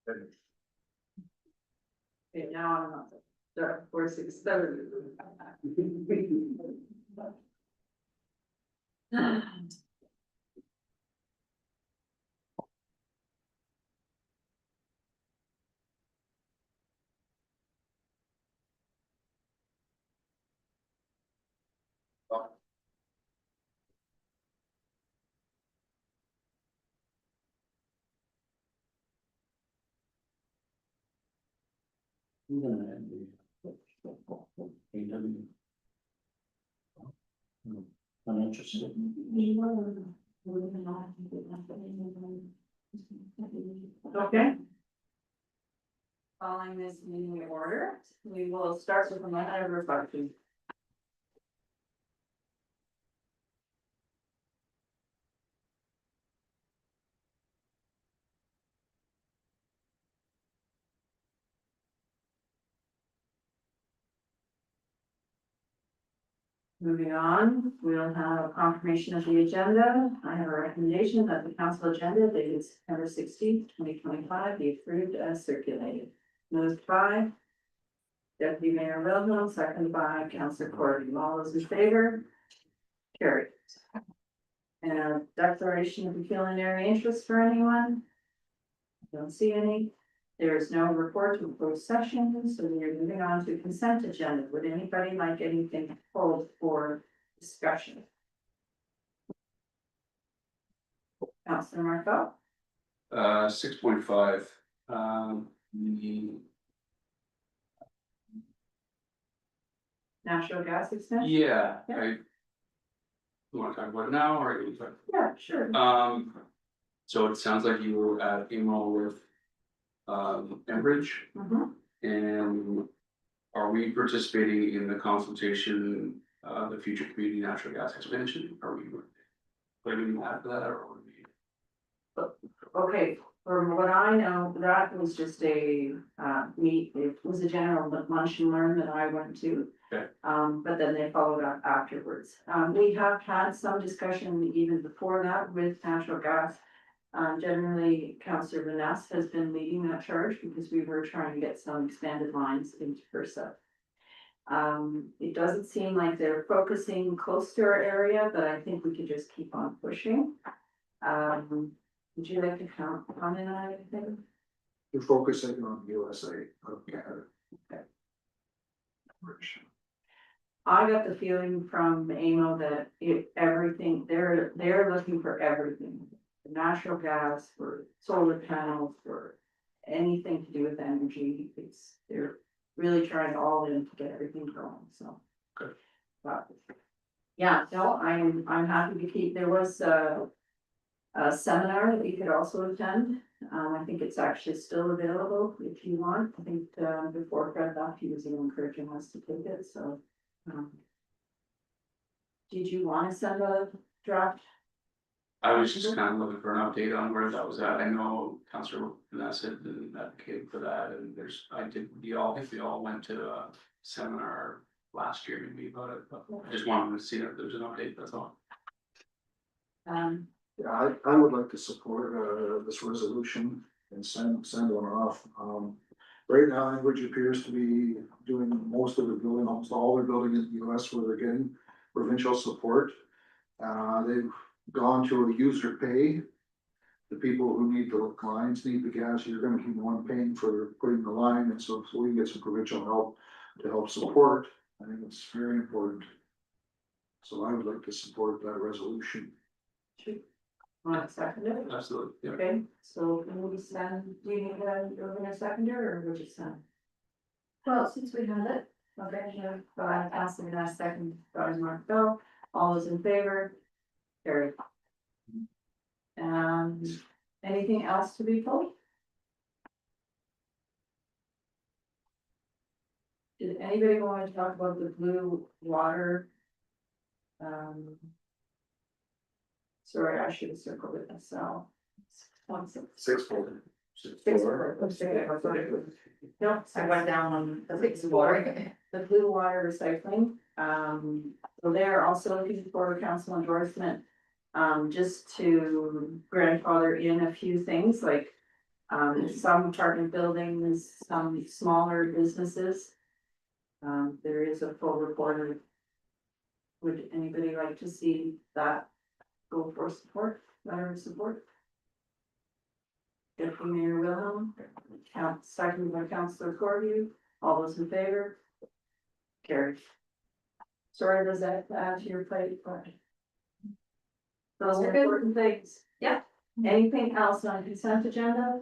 Okay, now I'm not, there, for 6:30. I'm interested. Okay. Calling this meeting to order, we will start with a minute of reflection. Moving on, we'll have a confirmation of the agenda. I have a recommendation that the council agenda dated September 16th, 2025 be approved as circulated. Moved by Deputy Mayor Wilhelm, seconded by Councillor Corby. All those in favor? Carried. And a declaration of pecuniary interest for anyone? Don't see any. There is no report to closed session, so we are moving on to consent agenda. Would anybody like anything pulled for discussion? Councillor Marco? 6.5, the Natural gas expense? yeah, Yeah. you want to talk about it now or you talk? Yeah, sure. So it sounds like you were at email with Enbridge, Mhm. and are we participating in the consultation, the future community natural gas expansion? Are we putting that for that, or are we? Okay, from what I know, that was just a it was a general lunch and learn that I went to. Okay. But then they followed up afterwards. We have had some discussion even before that with natural gas. Generally, Councillor Vanessa has been leading that charge because we were trying to get some expanded lines into Perth. It doesn't seem like they're focusing close to our area, but I think we could just keep on pushing. Would you like to comment on anything? You're focusing on USA, not Canada. Okay. I got the feeling from AMO that everything, they're looking for everything. Natural gas, for solar panels, for anything to do with energy. They're really trying all in to get everything going, so. Good. But, yeah, no, I'm happy to keep, there was a seminar that you could also attend. I think it's actually still available if you want. I think, before Fred left, he was even encouraging us to take it, so. Did you want to send a draft? I was just kind of looking for an update on where that was at. I know Councillor Vanessa didn't advocate for that, and I think we all went to a seminar last year maybe about it, but I just wanted to see if there's an update, that's all. Yeah, I would like to support this resolution and send one off. Right now, Enbridge appears to be doing most of the building, almost all their building in the US where they're getting provincial support. They've gone to a user pay. The people who need the lines need the gas, you're gonna keep on paying for putting the line, and so if we can get some provincial help to help support, I think it's very important. So I would like to support that resolution. Want to second it? Absolutely, yeah. Okay, so can we send, do you need a seconder or would you send? Well, since we have it, okay, yeah, but I asked them last second, guys, Mark Bill, all those in favor? Carried. Anything else to be told? Did anybody want to talk about the blue water? Sorry, I should have circled it myself. 6-4. Nope, I went down on the fixed water, the blue water recycling. So they're also looking for council endorsement. Just to grandfather in a few things like Some apartment buildings, some smaller businesses. There is a full report. Would anybody like to see that go for support, letter of support? Deputy Mayor Wilhelm, second by Councillor Corview, all those in favor? Carried. Sorry, does that add to your plate, but those are important things. Yeah. Anything else on consent agenda?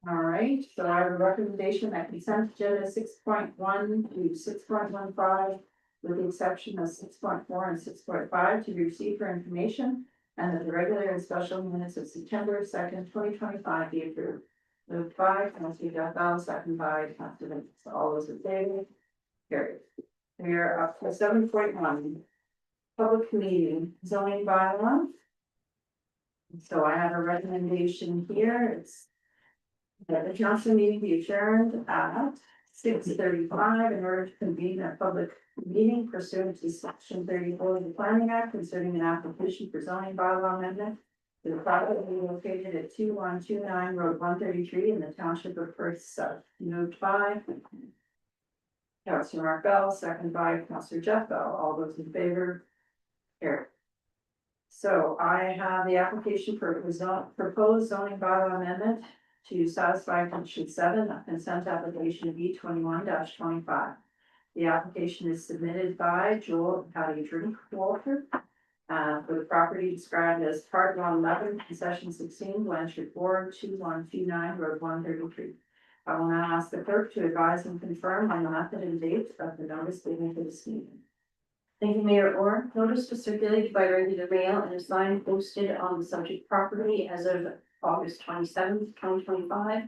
All right, so I have a recommendation that consent agenda 6.1 to 6.15, with the exception of 6.4 and 6.5, to be received for information, and that the regular and special minutes of September 2nd, 2025 be approved. Moved by Councilor Duffel, second by Councilor Vince. All those in favor? Carried. We are up to 7.1, public meeting zoning bylaw. So I have a recommendation here. It's that the council meeting be adjourned at 6:35 in order to convene a public meeting pursuant to section 34 of the Planning Act concerning an application for zoning bylaw amendment to the property located at 2129 Road 133 in the Township of Perth South. Moved by Councilor Mark Bell, second by Councilor Jeff Bell. All those in favor? Carried. So I have the application for proposed zoning bylaw amendment to satisfy condition 7 of consent application B 21-25. The application is submitted by Joel and Patty Drinkwater for the property described as Part 111, Concession 16, Blanchard Ward, 2129 Road 133. I will now ask the clerk to advise and confirm on the method and date of the notice given for this meeting. Thank you, Mayor Orr. Notice was circulated by regular mail and a sign posted on the subject property as of August 27th, 2025,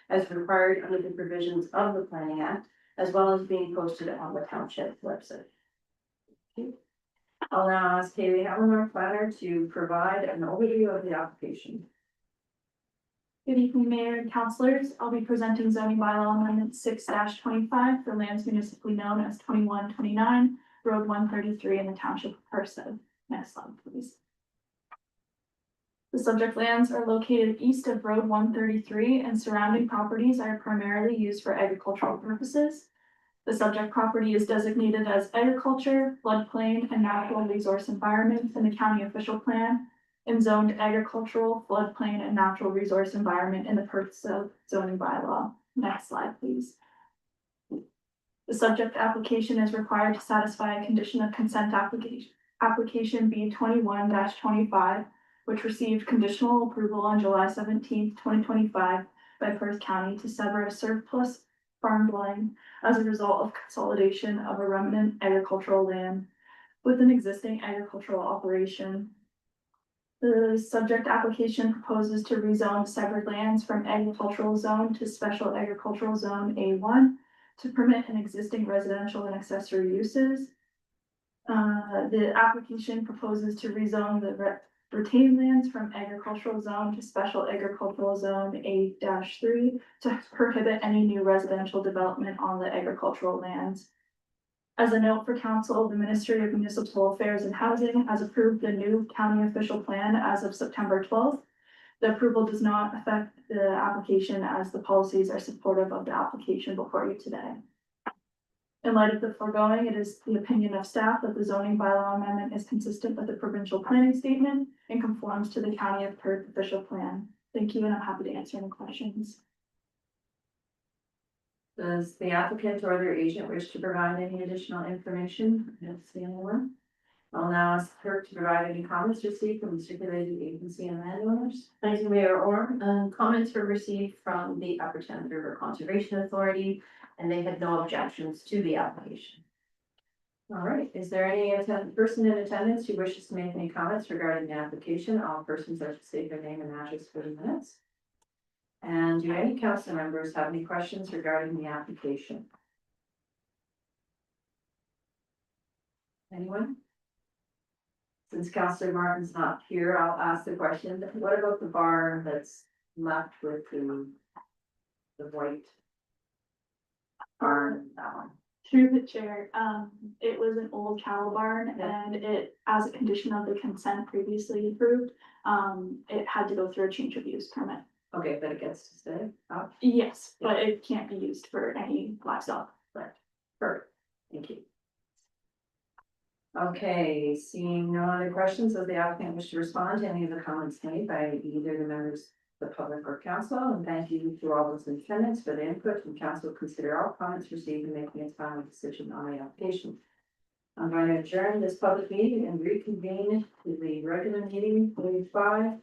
as required under the provisions of the Planning Act, as well as being posted on the Township website. I'll now ask Kaylee Allen, our planner, to provide an overview of the application. Good evening, Mayor and Councilors. I'll be presenting zoning bylaw amendment 6-25 for lands municipally known as 2129 Road 133 in the Township of Perth. Next slide, please. The subject lands are located east of Road 133 and surrounding properties are primarily used for agricultural purposes. The subject property is designated as agriculture, floodplain, and natural resource environment in the county official plan and zoned agricultural, floodplain, and natural resource environment in the Perth South zoning bylaw. Next slide, please. The subject application is required to satisfy a condition of consent application B 21-25, which received conditional approval on July 17th, 2025 by Perth County to sever a surplus farm dwelling as a result of consolidation of a remnant agricultural land with an existing agricultural operation. The subject application proposes to rezone severed lands from agricultural zone to special agricultural zone A1 to permit an existing residential and accessory uses. The application proposes to rezone the retained lands from agricultural zone to special agricultural zone A-3 to prohibit any new residential development on the agricultural lands. As a note for council, the Ministry of Municipal Affairs and Housing has approved the new county official plan as of September 12th. The approval does not affect the application as the policies are supportive of the application before you today. In light of the foregoing, it is the opinion of staff that the zoning bylaw amendment is consistent with the provincial planning statement and conforms to the County of Perth official plan. Thank you, and I'm happy to answer any questions. Does the applicant or their agent wish to provide any additional information? I don't see anyone. I'll now ask the clerk to provide any comments received from the circulated agency and landowners. Thank you, Mayor Orr. Comments were received from the Upper Thames River Conservation Authority, and they had no objections to the application. All right, is there any person in attendance who wishes to make any comments regarding the application? All persons are to state their name and address for the minutes. And do any council members have any questions regarding the application? Anyone? Since Councillor Martin's not here, I'll ask the question. What about the bar that's left with the white barn? That one. Through the chair, it was an old cattle barn Yeah. and it, as a condition of the consent previously approved, it had to go through a change of use permit. Okay, but it gets to stay up. Yes, but it can't be used for any livestock. Perfect, thank you. Okay, seeing no other questions, does the applicant wish to respond to any of the comments made by either the members of the public or council? And thank you to all those in attendance for the input, and council will consider all comments received in making its final decision on the application. I'm going to adjourn this public meeting and reconvene to the regular meeting, 45.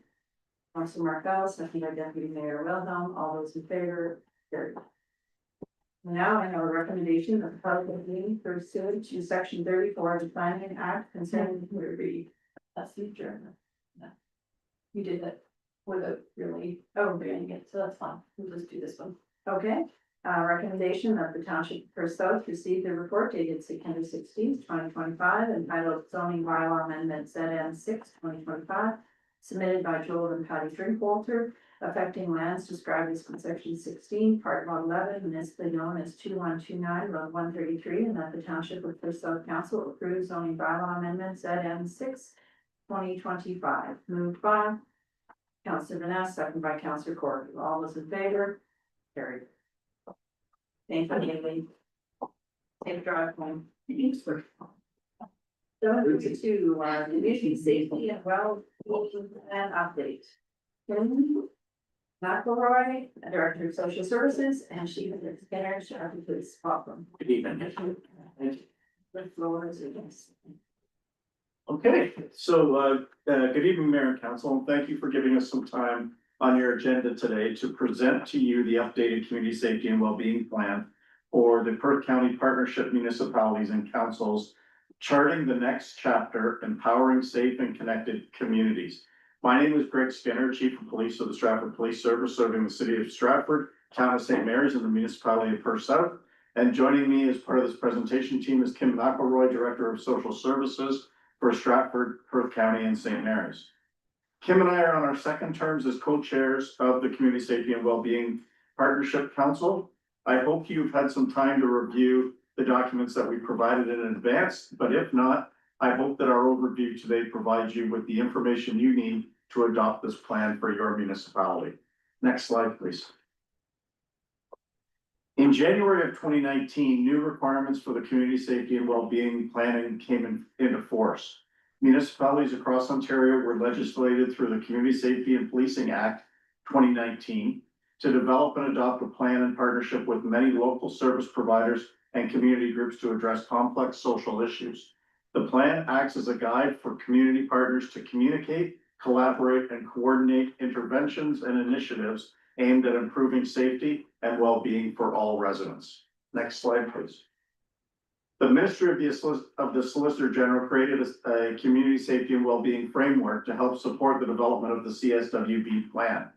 Council Markel, second by Deputy Mayor Wilhelm, all those in favor, carried. Now I have a recommendation of the public meeting pursuant to section 34 of the Planning Act concerning where we, that's the adjournment. You did that with a really, oh, we're doing it, so that's fine, we'll just do this one. Okay, recommendation of the Township of Perth South received the report dated September 16th, 2025, entitled zoning bylaw amendment ZN 6, 2025, submitted by Joel and Patty Drinkwalter, affecting lands described as in section 16, part 11, municipally known as 2129, road 133, and that the Township of Perth South Council approves zoning bylaw amendment ZN 6, 2025, moved by Councillor Vanessa, second by Councillor Corby. All those in favor? Carried. Thank you, Haley. Take a drive home. So, 52, community safety and well-being and update. Kim McElroy, Director of Social Services, and Sheila Skinner, Sheriff of Police. Welcome. Good evening. The floor is yours. Okay, so, good evening, Mayor and Council, and thank you for giving us some time on your agenda today to present to you the updated community safety and well-being plan for the Perth County Partnership Municipalities and Councils, charting the next chapter, empowering safe and connected communities. My name is Greg Skinner, Chief of Police of the Stratford Police Service, serving the city of Stratford, town of St. Mary's, and the municipality of Perth South. And joining me as part of this presentation team is Kim McElroy, Director of Social Services for Stratford, Perth County, and St. Mary's. Kim and I are on our second terms as co-chairs of the Community Safety and Wellbeing Partnership Council. I hope you've had some time to review the documents that we provided in advance, but if not, I hope that our overview today provides you with the information you need to adopt this plan for your municipality. Next slide, please. In January of 2019, new requirements for the community safety and well-being planning came into force. Municipalities across Ontario were legislated through the Community Safety and Policing Act 2019 to develop and adopt a plan in partnership with many local service providers and community groups to address complex social issues. The plan acts as a guide for community partners to communicate, collaborate, and coordinate interventions and initiatives aimed at improving safety and well-being for all residents. Next slide, please. The Ministry of the Solicitor General created a community safety and well-being framework to help support the development of the CSWB plan.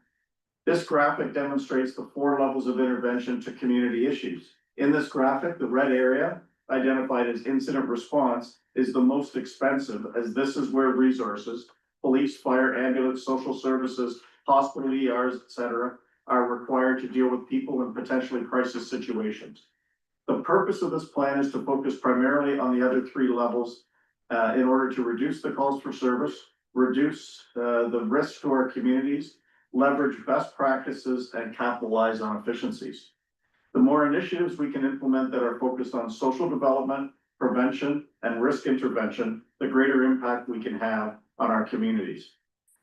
This graphic demonstrates the 4 levels of intervention to community issues. In this graphic, the red area, identified as incident response, is the most expensive, as this is where resources, police, fire, ambulance, social services, hospital ERs, etc., are required to deal with people in potentially crisis situations. The purpose of this plan is to focus primarily on the other 3 levels in order to reduce the calls for service, reduce the risk to our communities, leverage best practices, and capitalize on efficiencies. The more initiatives we can implement that are focused on social development, prevention, and risk intervention, the greater impact we can have on our communities.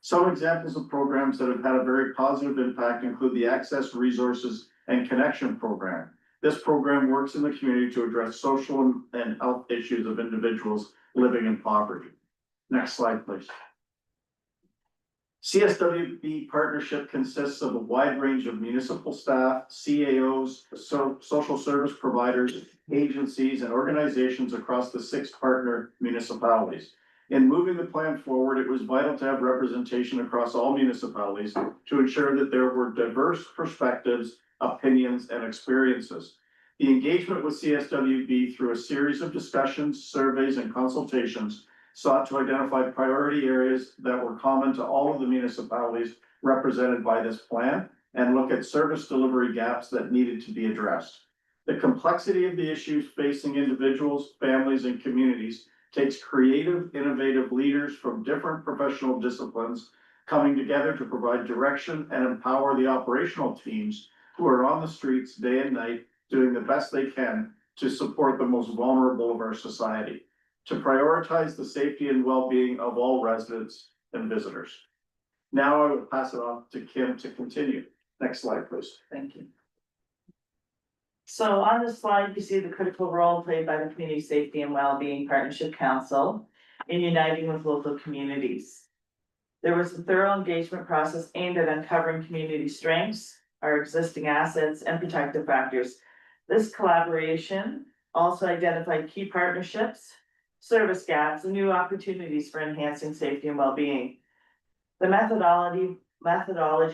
Some examples of programs that have had a very positive impact include the Access, Resources, and Connection program. This program works in the community to address social and health issues of individuals living in poverty. Next slide, please. CSWB partnership consists of a wide range of municipal staff, CAOs, social service providers, agencies, and organizations across the 6 partner municipalities. In moving the plan forward, it was vital to have representation across all municipalities to ensure that there were diverse perspectives, opinions, and experiences. The engagement with CSWB through a series of discussions, surveys, and consultations sought to identify priority areas that were common to all of the municipalities represented by this plan and look at service delivery gaps that needed to be addressed. The complexity of the issues facing individuals, families, and communities takes creative, innovative leaders from different professional disciplines coming together to provide direction and empower the operational teams who are on the streets day and night doing the best they can to support the most vulnerable of our society, to prioritize the safety and well-being of all residents and visitors. Now I will pass it on to Kim to continue. Next slide, please. Thank you. So on this slide, you see the critical role played by the Community Safety and Wellbeing Partnership Council in uniting with local communities. There was a thorough engagement process aimed at uncovering community strengths, our existing assets, and protective factors. This collaboration also identified key partnerships, service gaps, and new opportunities for enhancing safety and well-being. The methodology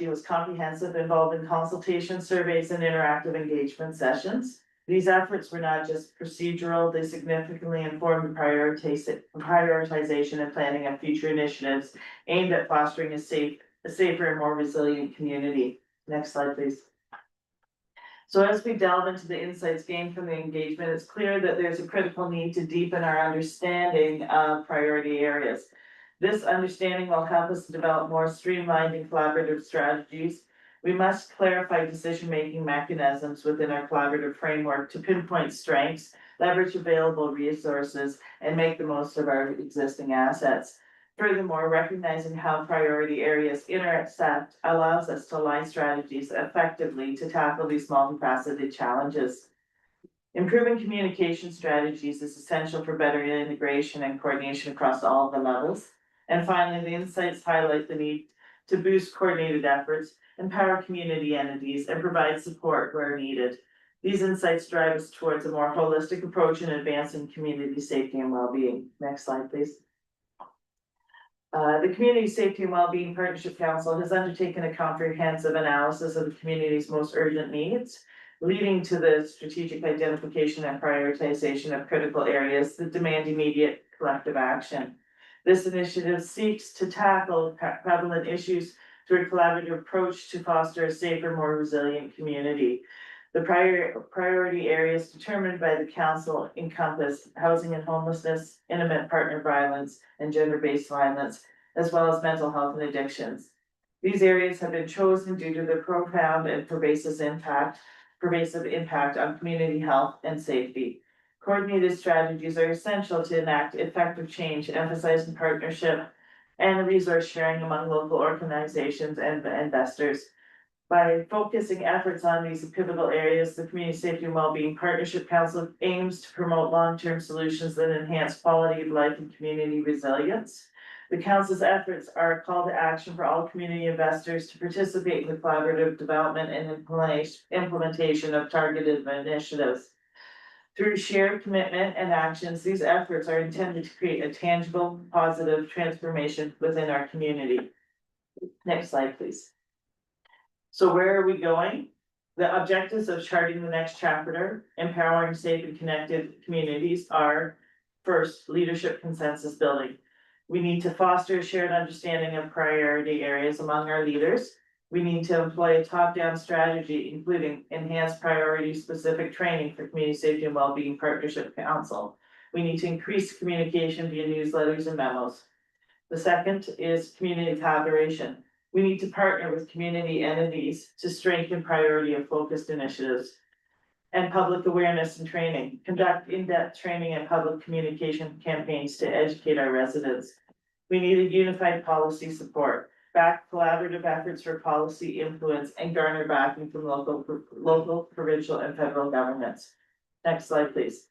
was comprehensive, involving consultation, surveys, and interactive engagement sessions. These efforts were not just procedural, they significantly informed the prioritization and planning of future initiatives aimed at fostering a safer and more resilient community. Next slide, please. So as we delve into the insights gained from the engagement, it's clear that there's a critical need to deepen our understanding of priority areas. This understanding will help us develop more streamlined and collaborative strategies. We must clarify decision-making mechanisms within our collaborative framework to pinpoint strengths, leverage available resources, and make the most of our existing assets. Furthermore, recognizing how priority areas intersect allows us to align strategies effectively to tackle these multifaceted challenges. Improving communication strategies is essential for better integration and coordination across all the levels. And finally, the insights highlight the need to boost coordinated efforts, empower community entities, and provide support where needed. These insights drive us towards a more holistic approach in advancing community safety and well-being. Next slide, please. The Community Safety and Wellbeing Partnership Council has undertaken a comprehensive analysis of the community's most urgent needs, leading to the strategic identification and prioritization of critical areas that demand immediate collective action. This initiative seeks to tackle prevalent issues through a collaborative approach to foster a safer, more resilient community. The priority areas determined by the council encompass housing and homelessness, intimate partner violence, and gender-based violence, as well as mental health and addictions. These areas have been chosen due to their profound and pervasive impact on community health and safety. Coordinated strategies are essential to enact effective change, emphasizing partnership and resource sharing among local organizations and investors. By focusing efforts on these pivotal areas, the Community Safety and Wellbeing Partnership Council aims to promote long-term solutions that enhance quality of life and community resilience. The council's efforts are a call to action for all community investors to participate in the collaborative development and implementation of targeted initiatives. Through shared commitment and actions, these efforts are intended to create a tangible, positive transformation within our community. Next slide, please. So where are we going? The objectives of charting the next chapter, empowering safe and connected communities, are first, leadership consensus building. We need to foster a shared understanding of priority areas among our leaders. We need to employ a top-down strategy, including enhanced priority-specific training for Community Safety and Wellbeing Partnership Council. We need to increase communication via newsletters and memos. The second is community collaboration. We need to partner with community entities to strengthen priority and focused initiatives. And public awareness and training. Conduct in-depth training and public communication campaigns to educate our residents. We need a unified policy support. Back collaborative efforts for policy influence and garner backing from local, provincial, and federal governments. Next slide, please.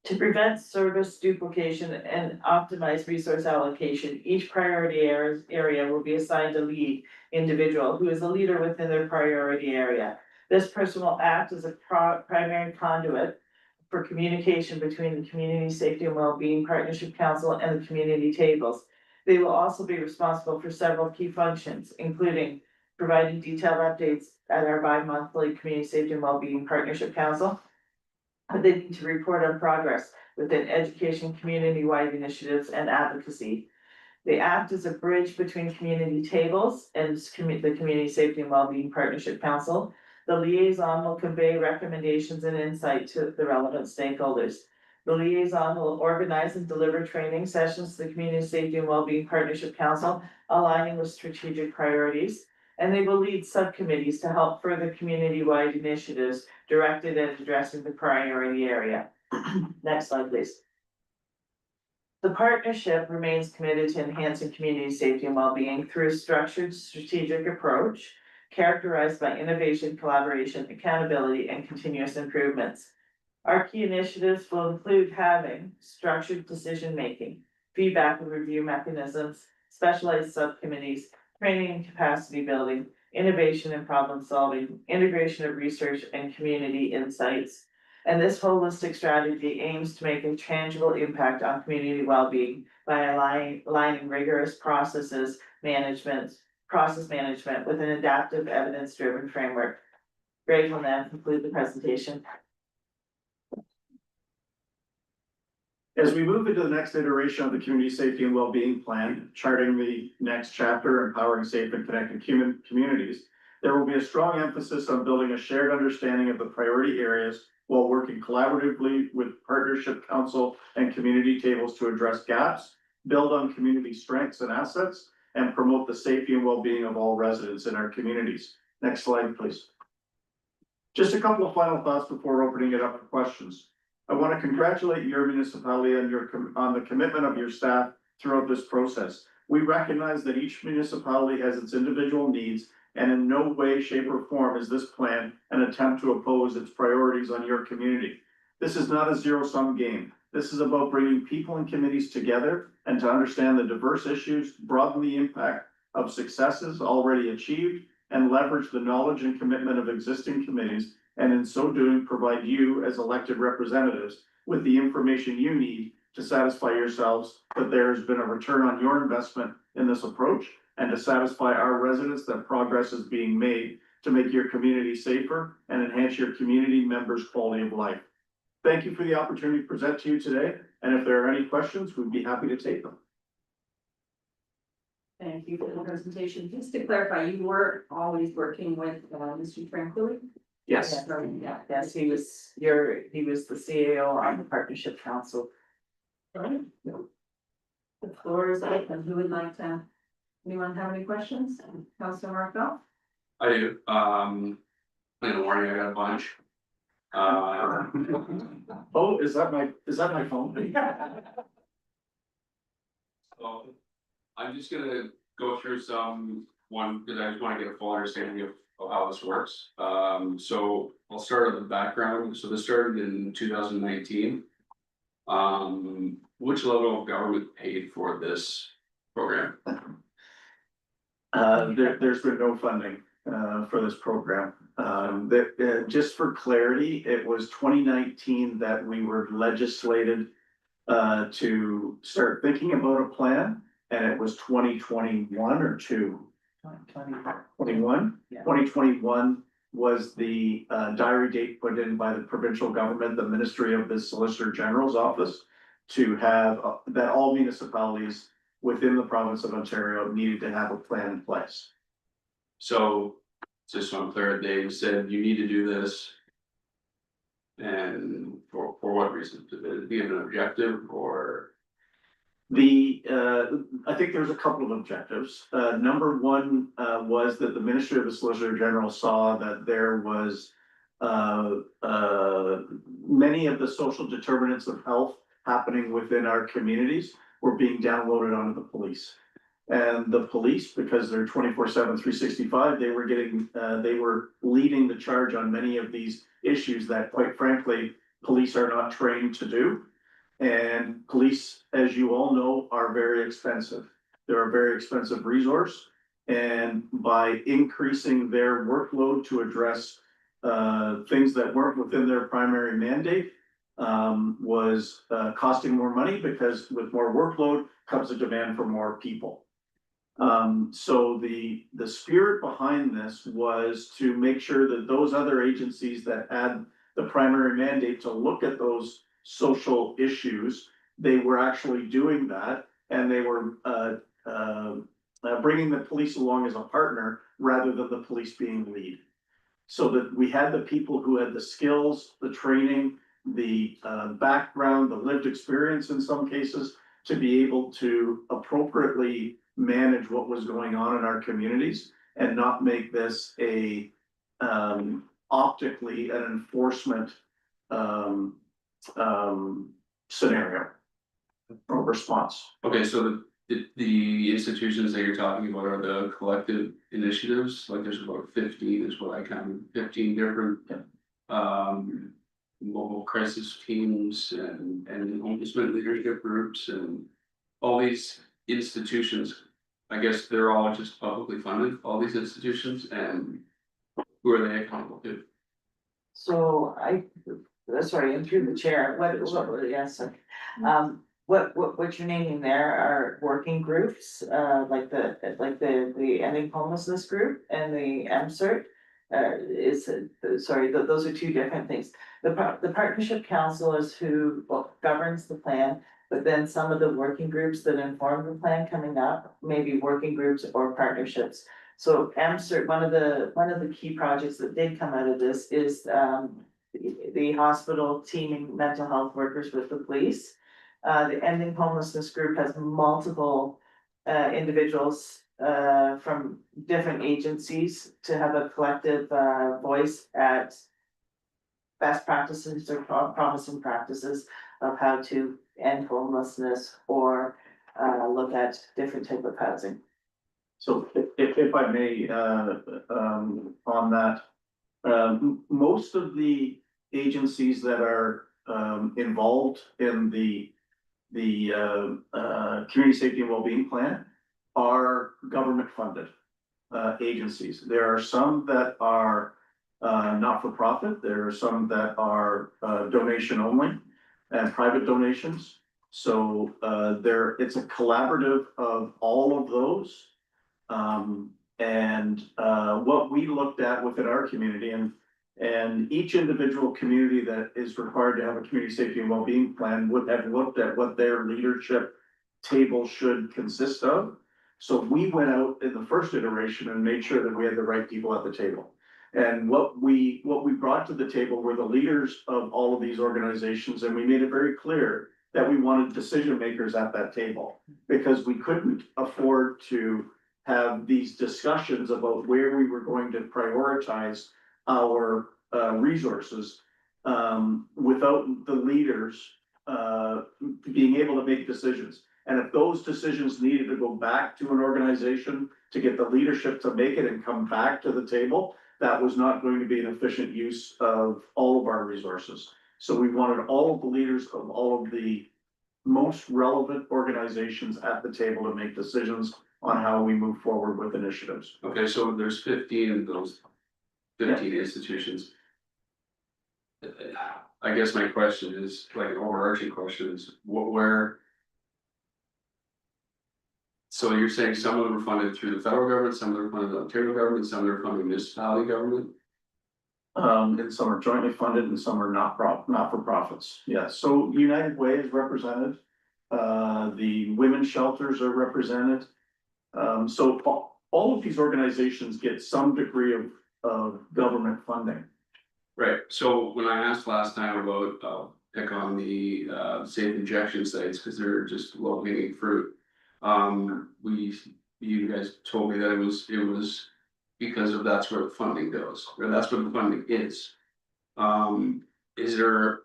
To prevent service duplication and optimize resource allocation, each priority area will be assigned a lead individual who is a leader within their priority area. This person will act as a primary conduit for communication between the Community Safety and Wellbeing Partnership Council and the community tables. They will also be responsible for several key functions, including providing detailed updates at our bi-monthly Community Safety and Wellbeing Partnership Council. They need to report on progress within education, community-wide initiatives, and advocacy. They act as a bridge between community tables and the Community Safety and Wellbeing Partnership Council. The liaison will convey recommendations and insight to the relevant stakeholders. The liaison will organize and deliver training sessions to the Community Safety and Wellbeing Partnership Council, aligning with strategic priorities. And they will lead subcommittees to help further community-wide initiatives directed at addressing the priority area. Next slide, please. The partnership remains committed to enhancing community safety and well-being through a structured strategic approach characterized by innovation, collaboration, accountability, and continuous improvements. Our key initiatives will include having structured decision-making, feedback and review mechanisms, specialized subcommittees, training and capacity building, innovation and problem solving, integration of research and community insights. And this holistic strategy aims to make a tangible impact on community well-being by aligning rigorous process management with an adaptive, evidence-driven framework. Greg will now conclude the presentation. As we move into the next iteration of the Community Safety and Wellbeing Plan, charting the next chapter, empowering safe and connected communities, there will be a strong emphasis on building a shared understanding of the priority areas while working collaboratively with partnership council and community tables to address gaps, build on community strengths and assets, and promote the safety and well-being of all residents in our communities. Next slide, please. Just a couple of final thoughts before opening it up for questions. I want to congratulate your municipality on the commitment of your staff throughout this process. We recognize that each municipality has its individual needs, and in no way, shape, or form is this plan an attempt to oppose its priorities on your community. This is not a zero-sum game. This is about bringing people and committees together and to understand the diverse issues, broaden the impact of successes already achieved, and leverage the knowledge and commitment of existing committees, and in so doing, provide you as elected representatives with the information you need to satisfy yourselves that there has been a return on your investment in this approach, and to satisfy our residents that progress is being made to make your community safer and enhance your community members' quality of life. Thank you for the opportunity to present to you today, and if there are any questions, we'd be happy to take them. Thank you for the presentation. Just to clarify, you were always working with Mr. Tranquilli? Yes. Yeah. Yes, he was the CAO on the partnership council. Right. The floor is open. Who would like to, anyone have any questions? Councilor Markell? I do, in the morning, I got a bunch. Oh, is that my phone? So I'm just gonna go through because I just wanna get a full understanding of how this works. So I'll start with the background. So this started in 2019. Which level of government paid for this program? There's been no funding for this program. Just for clarity, it was 2019 that we were legislated to start thinking about a plan, and it was 2021 or 21? Yeah. 2021 was the diary date put in by the provincial government, the Ministry of the Solicitor General's office, to have that all municipalities within the province of Ontario needed to have a plan in place. So, just so I'm clear, they said you need to do this. And for what reason? To be an objective or? I think there's a couple of objectives. Number one was that the Ministry of the Solicitor General saw that there was many of the social determinants of health happening within our communities were being downloaded onto the police. And the police, because they're 24/7, 365, they were leading the charge on many of these issues that, quite frankly, police are not trained to do. And police, as you all know, are very expensive. They're a very expensive resource. And by increasing their workload to address things that weren't within their primary mandate, was costing more money, because with more workload comes a demand for more people. So the spirit behind this was to make sure that those other agencies that had the primary mandate to look at those social issues, they were actually doing that, and they were bringing the police along as a partner rather than the police being lead. so that we had the people who had the skills, the training, the background, the lived experience in some cases, to be able to appropriately manage what was going on in our communities and not make this a optically an enforcement scenario or response. Okay, so the institutions that you're talking about are the collective initiatives, like there's about 15 is what I counted, 15 different. Mobile crisis teams and ombudsman leadership groups and all these institutions. I guess they're all just publicly funded, all these institutions, and who are they accountable to? So sorry, I'm through the chair, yes, what you're naming there are working groups, like the ending homelessness group and the MCERT. Those are two different things. The partnership council is who governs the plan, but then some of the working groups that inform the plan coming up, maybe working groups or partnerships. So MCERT, one of the key projects that did come out of this is the hospital teaming mental health workers with the police. The ending homelessness group has multiple individuals from different agencies to have a collective voice at best practices or promising practices of how to end homelessness or look at different type of housing. So if I may, on that, most of the agencies that are involved in the community safety and wellbeing plan are government funded agencies. There are some that are not for profit. There are some that are donation only and private donations. So it's a collaborative of all of those. What we looked at within our community and each individual community that is required to have a community safety and wellbeing plan would have looked at what their leadership table should consist of. So we went out in the first iteration and made sure that we had the right people at the table. And what we brought to the table were the leaders of all of these organizations, and we made it very clear that we wanted decision makers at that table because we couldn't afford to have these discussions about where we were going to prioritize our resources without the leaders being able to make decisions. And if those decisions needed to go back to an organization to get the leadership to make it and come back to the table, that was not going to be an efficient use of all of our resources. So we wanted all of the leaders of all of the most relevant organizations at the table to make decisions on how we move forward with initiatives. Okay, so there's 15 of those 15 institutions. I guess my question is, like an overarching question is, where? So you're saying some of them are funded through the federal government, some of them are funded by the Ontario government, some of them are funded municipality government? And some are jointly funded and some are not for profits. Yeah, so United Way is represented. The women's shelters are represented. So all of these organizations get some degree of government funding. Right, so when I asked last time about, pick on the safe injection sites, because they're just low hanging fruit. You guys told me that it was because of that's where the funding goes, or that's where the funding is. Is there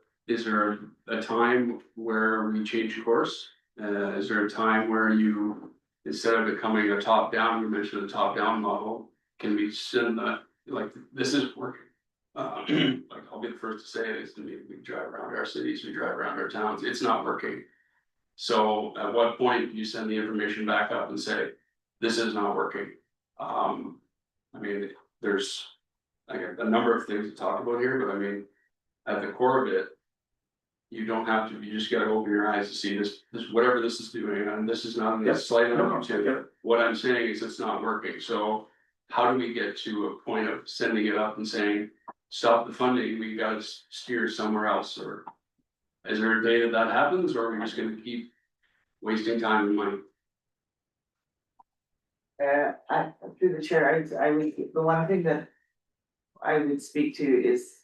a time where we change course? Is there a time where you, instead of becoming a top down, you mentioned a top down model, can we send that, like, this is working? Like, I'll be the first to say it, we drive around our cities, we drive around our towns, it's not working. So at what point do you send the information back up and say, this is not working? I mean, there's like a number of things to talk about here, but I mean, at the core of it, you don't have to, you just gotta open your eyes to see this whatever this is doing, and this is not a slight on to what I'm saying is it's not working. So how do we get to a point of sending it up and saying, stop the funding, we gotta steer somewhere else? Or is there a day that happens, or are we just gonna keep wasting time and money? Through the chair, I was, the one thing that I would speak to is,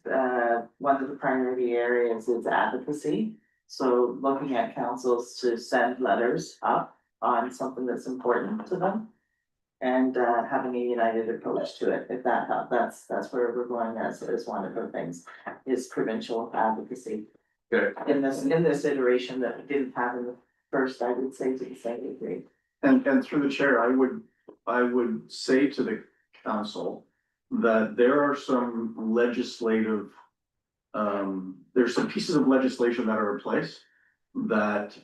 one of the primary areas is advocacy. So looking at councils to send letters up on something that's important to them. And, having a united approach to it, if that helps, that's where we're going as one of the things, is provincial advocacy. Good. In this iteration that we didn't have in the first, I would say to the same degree. And through the chair, I would say to the council that there are some legislative, there's some pieces of legislation that are in place that,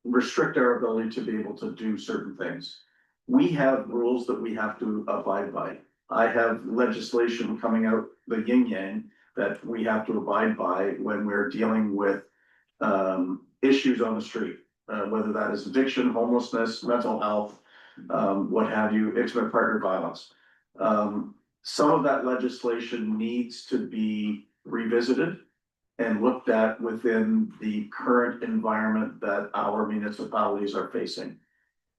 restrict our ability to be able to do certain things. We have rules that we have to abide by. I have legislation coming out, the yin yang, that we have to abide by when we're dealing with, issues on the street. Whether that is addiction, homelessness, mental health, what have you, intimate partner violence. Some of that legislation needs to be revisited and looked at within the current environment that our municipalities are facing.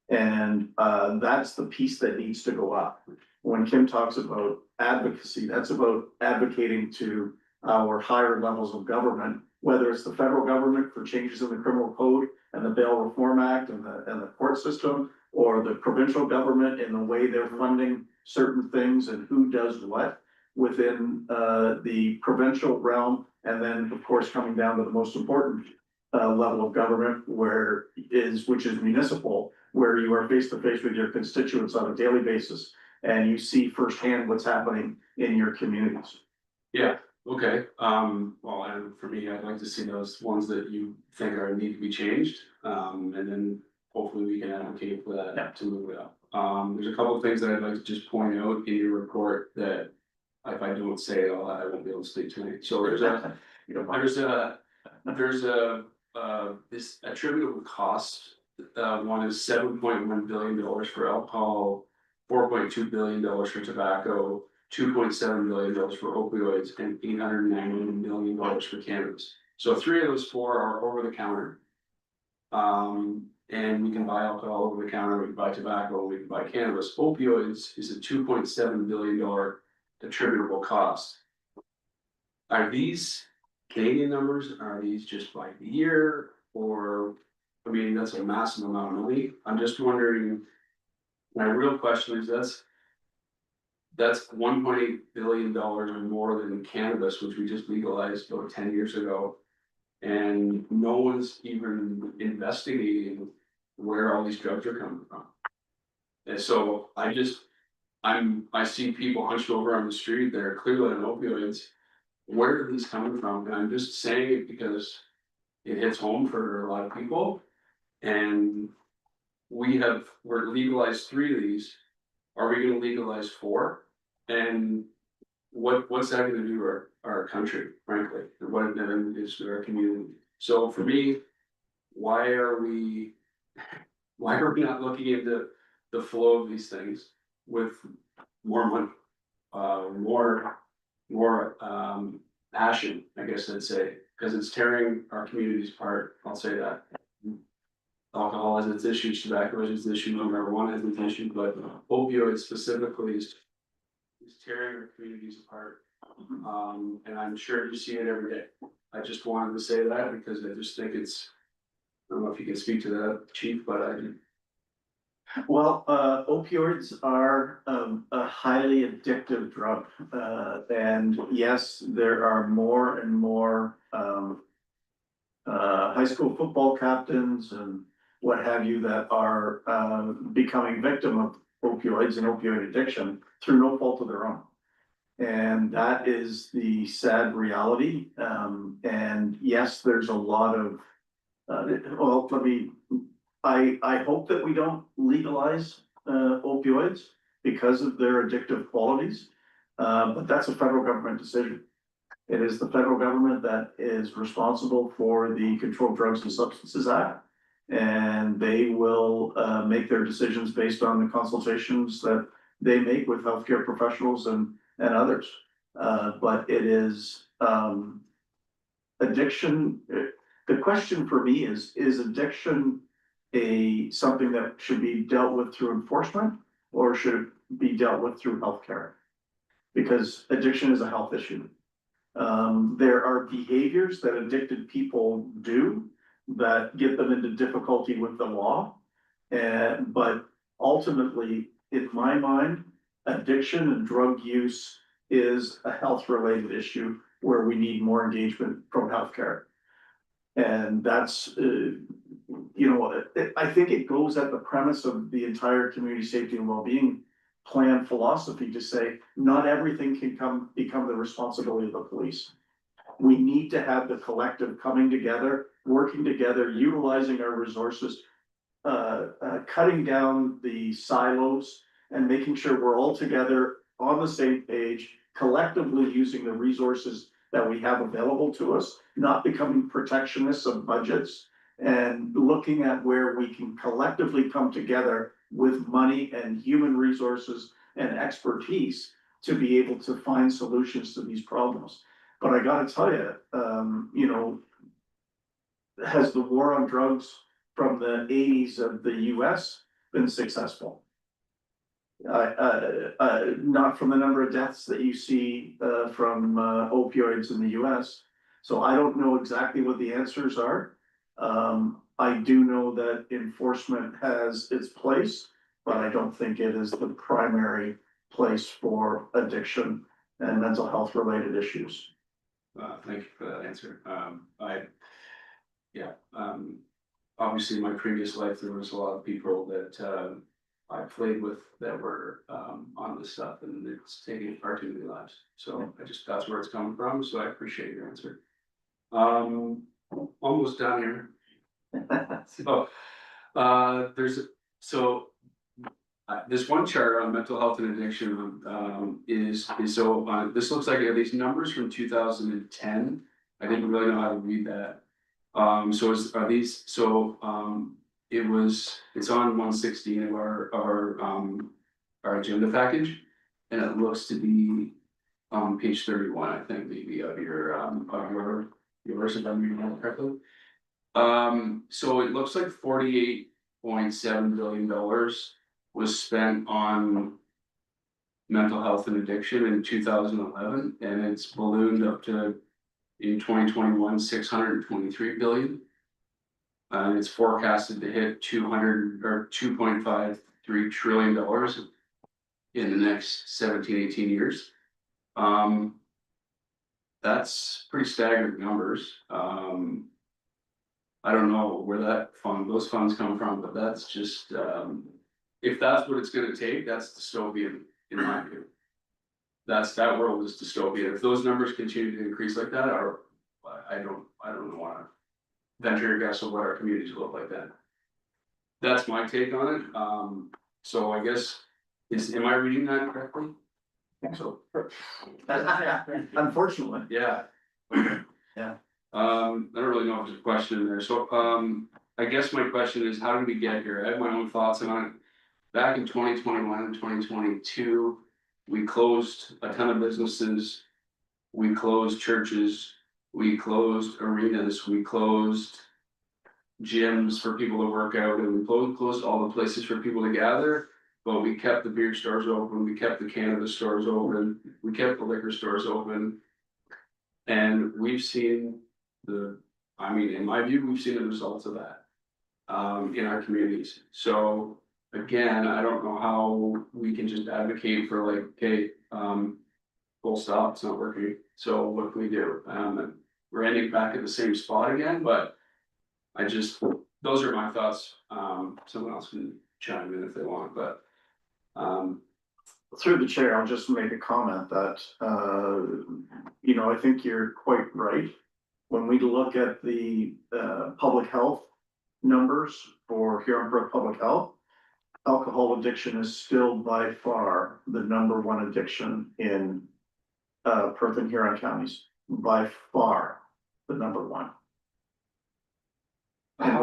And that's the piece that needs to go up. When Kim talks about advocacy, that's about advocating to our higher levels of government, whether it's the federal government for changes in the criminal code and the Bail Reform Act and the court system, or the provincial government in the way they're funding certain things and who does what within the provincial realm. And then, of course, coming down to the most important level of government, which is municipal, where you are face to face with your constituents on a daily basis, and you see firsthand what's happening in your communities. Yeah, okay, well, and for me, I'd like to see those ones that you think need to be changed, and then hopefully we can advocate for that to move it up. There's a couple of things that I'd like to just point out in your report that if I don't say it all, I won't be able to sleep tonight. So there's this attributable cost. One is $7.1 billion for alcohol, $4.2 billion for tobacco, $2.7 billion for opioids, and $890 million for cannabis. So 3 of those 4 are over the counter. And we can buy alcohol over the counter, we can buy tobacco, we can buy cannabis. Opioids is a $2.7 billion attributable cost. Are these Canadian numbers? Are these just by the year? Or, I mean, that's a massive amount of money. I'm just wondering, my real question is that's $1.8 billion or more than cannabis, which we just legalized about 10 years ago. And no one's even investigating where all these drugs are coming from. And so I see people hunched over on the street that are clearly on opioids. Where are these coming from? And I'm just saying it because it hits home for a lot of people. And we're legalized 3 of these. Are we gonna legalize 4? And what's that gonna do to our country, frankly, and what it is to our community? So for me, why are we not looking into the flow of these things with more money, more passion, I guess I'd say, because it's tearing our communities apart. I'll say that. Alcohol has its issues, tobacco has its issues, marijuana has its issues, but opioids specifically is tearing our communities apart. And I'm sure you see it every day. I just wanted to say that because I just think I don't know if you can speak to that, Chief, but I do. Well, opioids are a highly addictive drug. And yes, there are more and more high school football captains and what have you that are becoming victim of opioids and opioid addiction through no fault of their own. And that is the sad reality. And yes, there's a lot of, I hope that we don't legalize opioids because of their addictive qualities. But that's a federal government decision. It is the federal government that is responsible for the Controlled Drugs and Substances Act. And they will make their decisions based on the consultations that they make with healthcare professionals and others. But it is addiction. The question for me is addiction something that should be dealt with through enforcement, or should it be dealt with through healthcare? because addiction is a health issue. There are behaviors that addicted people do that get them into difficulty with the law. But ultimately, in my mind, addiction and drug use is a health-related issue where we need more engagement from healthcare. And that's, I think it goes at the premise of the entire community safety and well-being plan philosophy to say, not everything can become the responsibility of the police. We need to have the collective coming together, working together, utilizing our resources, cutting down the silos and making sure we're all together on the same page, collectively using the resources that we have available to us, not becoming protectionists of budgets, and looking at where we can collectively come together with money and human resources and expertise to be able to find solutions to these problems. But I gotta tell you, has the war on drugs from the 80s of the US been successful? Not from the number of deaths that you see from opioids in the US. So I don't know exactly what the answers are. I do know that enforcement has its place, but I don't think it is the primary place for addiction and mental health related issues. Thank you for that answer. Obviously, in my previous life, there was a lot of people that I played with that were on this stuff, and it's taking far too many lives. So that's where it's coming from. So I appreciate your answer. Almost done here. This one chart on mental health and addiction is so this looks like these numbers from 2010. I didn't really know how to read that. It's on 116 of our agenda package, and it looks to be page 31, I think, maybe of yours, if I'm reading that correctly. So it looks like $48.7 billion was spent on mental health and addiction in 2011, and it's ballooned up to, in 2021, 623 billion. And it's forecasted to hit $2.53 trillion in the next 17, 18 years. That's pretty staggering numbers. I don't know where those funds come from, but that's just, if that's what it's gonna take, that's dystopian in my view. That world is dystopian. If those numbers continue to increase like that, I don't want to venture a guess of what our communities look like then. That's my take on it. So I guess, am I reading that correctly? I think so. Unfortunately. Yeah. Yeah. I don't really know if there's a question in there. So I guess my question is, how did we get here? I have my own thoughts on it. Back in 2021 and 2022, we closed a ton of businesses. We closed churches. We closed arenas. We closed gyms for people to work out, and we closed all the places for people to gather. But we kept the beer stores open. We kept the cannabis stores open. We kept the liquor stores open. And we've seen in my view, we've seen the results of that in our communities. So again, I don't know how we can just advocate for like, okay, full stop, it's not working. So what can we do? We're ending back at the same spot again, but those are my thoughts. Someone else can chime in if they want, but through the chair, I'll just make a comment that, I think you're quite right. When we look at the public health numbers for Huron Perth Public Health, alcohol addiction is still by far the #1 addiction in Perth and Huron counties, by far the #1. And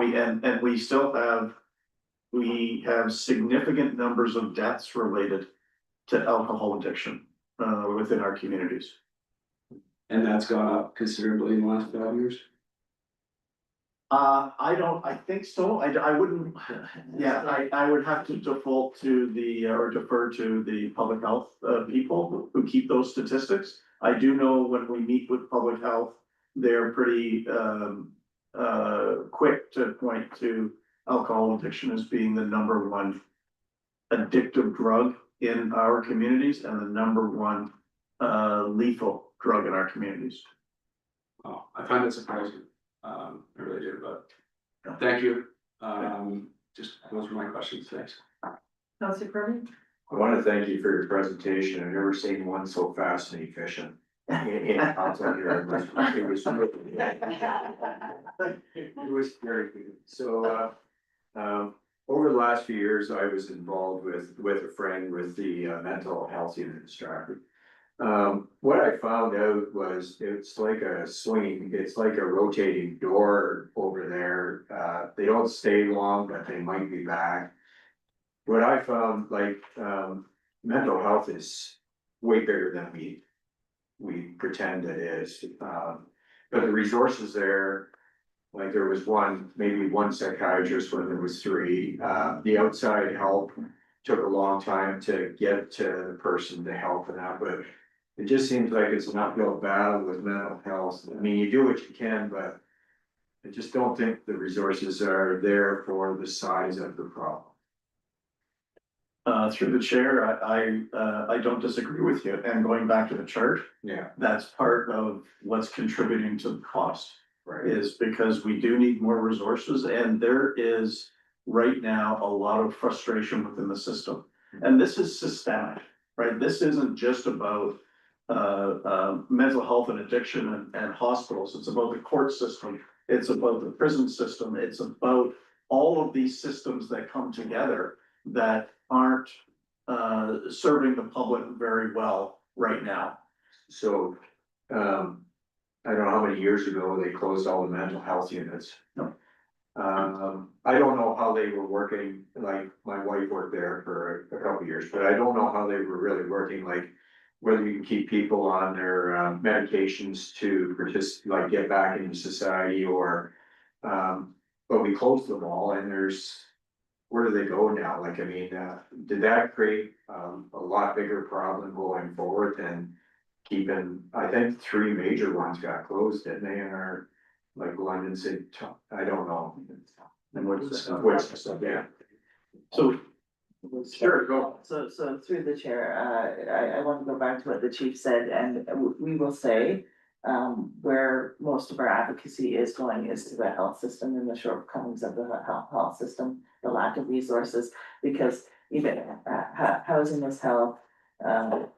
we have significant numbers of deaths related to alcohol addiction within our communities. and that's gone up considerably in the last 5 years. I think so, I wouldn't, yeah, I would have to default to the, or defer to the public health, people who keep those statistics. I do know when we meet with public health, they're pretty, quick to point to alcohol addiction as being the number one addictive drug in our communities and the number one, lethal drug in our communities. Oh, I find it surprising, I really do, but thank you, just those were my questions, thanks. Councilor Kirby? I want to thank you for your presentation. I've never seen one so fast and efficient. In council here. It was very good. So, over the last few years, I was involved with a friend with the mental health unit in Stratford. What I found out was it's like a swinging, it's like a rotating door over there. They don't stay long, but they might be back. What I found, like, mental health is way bigger than we pretend it is. But the resources there, like there was maybe one psychiatrist when there was three. The outside help took a long time to get to the person to help and that, but it just seems like it's an uphill battle with mental health. I mean, you do what you can, but I just don't think the resources are there for the size of the problem. Through the chair, I don't disagree with you, and going back to the chart, Yeah, that's part of what's contributing to the cost. right. Is because we do need more resources, and there is right now a lot of frustration within the system. And this is systemic, right? This isn't just about mental health and addiction and hospitals. It's about the court system. It's about the prison system. It's about all of these systems that come together that aren't serving the public very well right now. So, I don't know how many years ago they closed all the mental health units. No. I don't know how they were working, like my wife worked there for a couple of years, but I don't know how they were really working, like whether you can keep people on their medications to like get back into society or, but we closed them all and where do they go now? Like, I mean, did that create a lot bigger problem going forward than keeping, I think 3 major ones got closed, didn't they, in our, like London City, I don't know. And what's Yeah. So, sure, go. So through the chair, I want to go back to what the chief said, and we will say. Where most of our advocacy is going is to the health system and the shortcomings of the health system, the lack of resources, because even housing is health.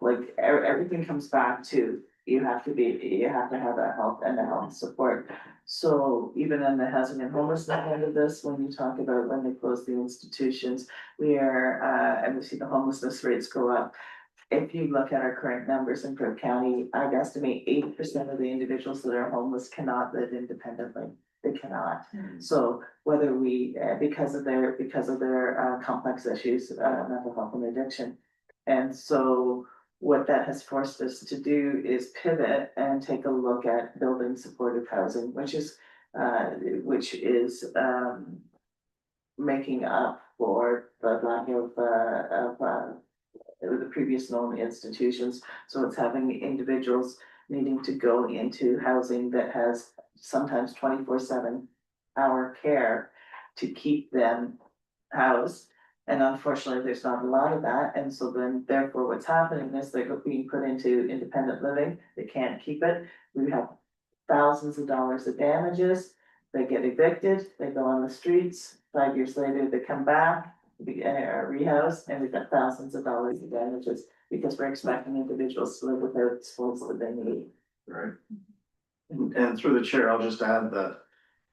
Like everything comes back to you have to have a health and a health support. So even in the housing and homelessness end of this, when you talk about when they close the institutions, we are, and we see the homelessness rates go up. If you look at our current numbers in Perth County, I'd estimate 80% of the individuals that are homeless cannot live independently. They cannot. So whether we, because of their complex issues, mental health and addiction. And so what that has forced us to do is pivot and take a look at building supportive housing, which is making up for the lack of the previous known institutions. So it's having individuals needing to go into housing that has sometimes 24/7 hour care to keep them housed. And unfortunately, there's not a lot of that. And so then therefore what's happening is they're being put into independent living. They can't keep it. We have thousands of dollars of damages. They get evicted, they go on the streets. 5 years later, they come back, rehoused, and we've got thousands of dollars of damages because we're expecting individuals to live without the supports that they need. Right. And through the chair, I'll just add that,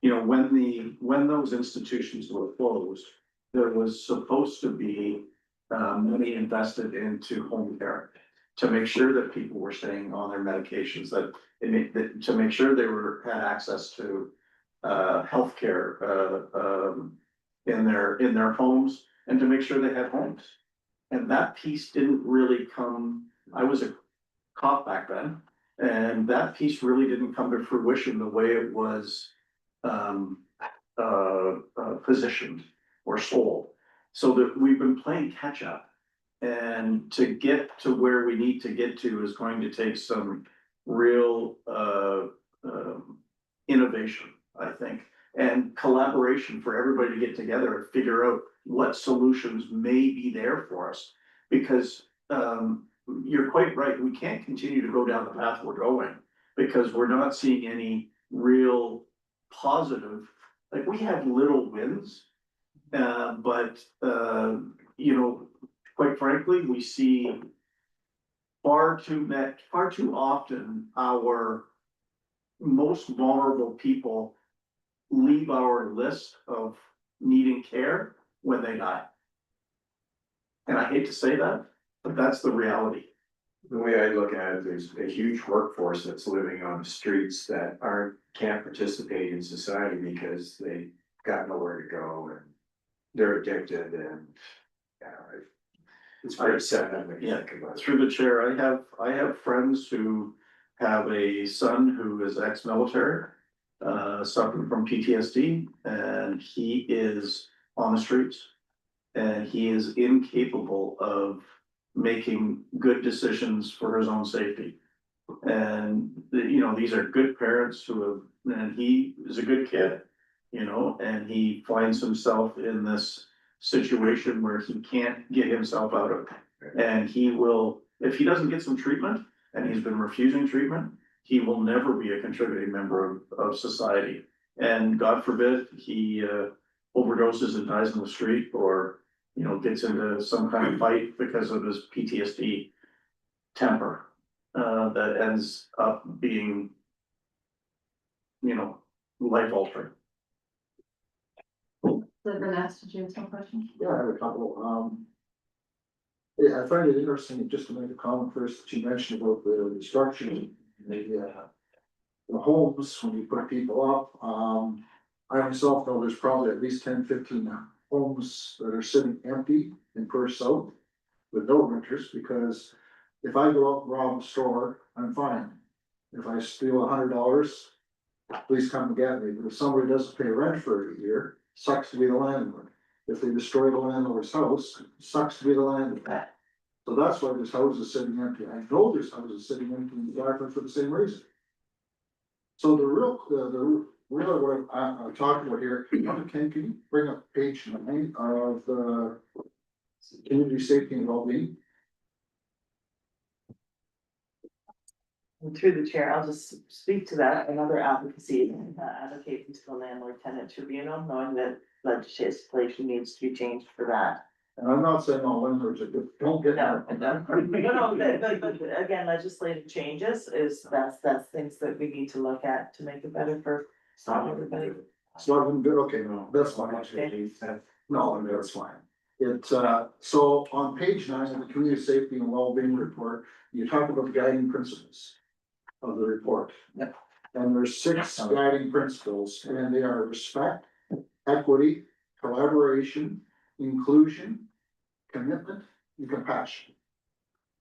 you know, when those institutions were closed, there was supposed to be money invested into home care to make sure that people were staying on their medications, to make sure they had access to healthcare in their homes, and to make sure they had homes. And that piece didn't really come. I was a cop back then, and that piece really didn't come to fruition the way it was positioned or sold. So that we've been playing catch up. And to get to where we need to get to is going to take some real innovation, I think. And collaboration for everybody to get together and figure out what solutions may be there for us. Because you're quite right, we can't continue to go down the path we're going. Because we're not seeing any real positive, like we have little wins. But you know, quite frankly, we see far too often our most vulnerable people leave our list of needing care when they die. And I hate to say that, but that's the reality. The way I look at it, there's a huge workforce that's living on the streets that can't participate in society because they got nowhere to go and they're addicted and, it's very sad when you think about it. Through the chair, I have friends who have a son who is ex-military, suffering from PTSD, and he is on the streets. And he is incapable of making good decisions for his own safety. And, you know, these are good parents and he is a good kid, you know, and he finds himself in this situation where he can't get himself out of it. And he will, if he doesn't get some treatment, and he's been refusing treatment, he will never be a contributing member of society. And God forbid, he overdoses and dies in the street, or, you know, gets into some kind of fight because of his PTSD temper, that ends up being, you know, life altering. So Vanessa, did you have some questions? Yeah, I have a couple, yeah, I find it interesting, just to make a comment first, that you mentioned about the destruction, the homes, when you put people up, I myself know there's probably at least 10-15 homes that are sitting empty in Perth South with no renters, because if I go out and rob a store, I'm fine. If I steal $100, please come and get me, but if somebody doesn't pay rent for a year, sucks to be the landlord. If they destroy the landlord's house, sucks to be the landlord. So that's why this house is sitting empty. I know this house is sitting empty in Blackburn for the same reason. So the real what I'm talking about here, can you bring up page 9 of the community safety and well-being? And through the chair, I'll just speak to that, another advocacy, advocating to the landlord tenant tribunal, knowing that legislation needs to be changed for that. And I'm not saying all landlords are good, don't get No, that. but again, legislative changes that's things that we need to look at to make it better for everybody. It's not even good, okay, no, that's fine. No, that's fine. It's, so on page 9 of the community safety and well-being report, you talk about the guiding principles of the report. Yep. And there's 6 guiding principles, and they are respect, equity, collaboration, inclusion, commitment, and compassion.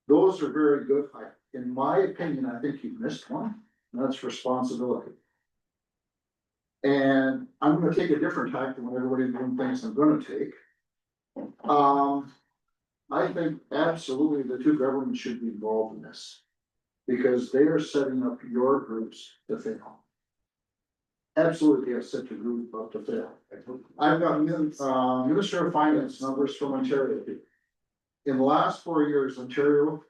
Those are very good. In my opinion, I think you've missed one, and that's responsibility. And I'm gonna take a different tack than what everybody doing thinks I'm gonna take. I think absolutely the two governments should be involved in this, because they are setting up your groups to fail. Absolutely, have set your group up to fail. I've got Minister of Finance numbers from Ontario. In the last 4 years, Ontario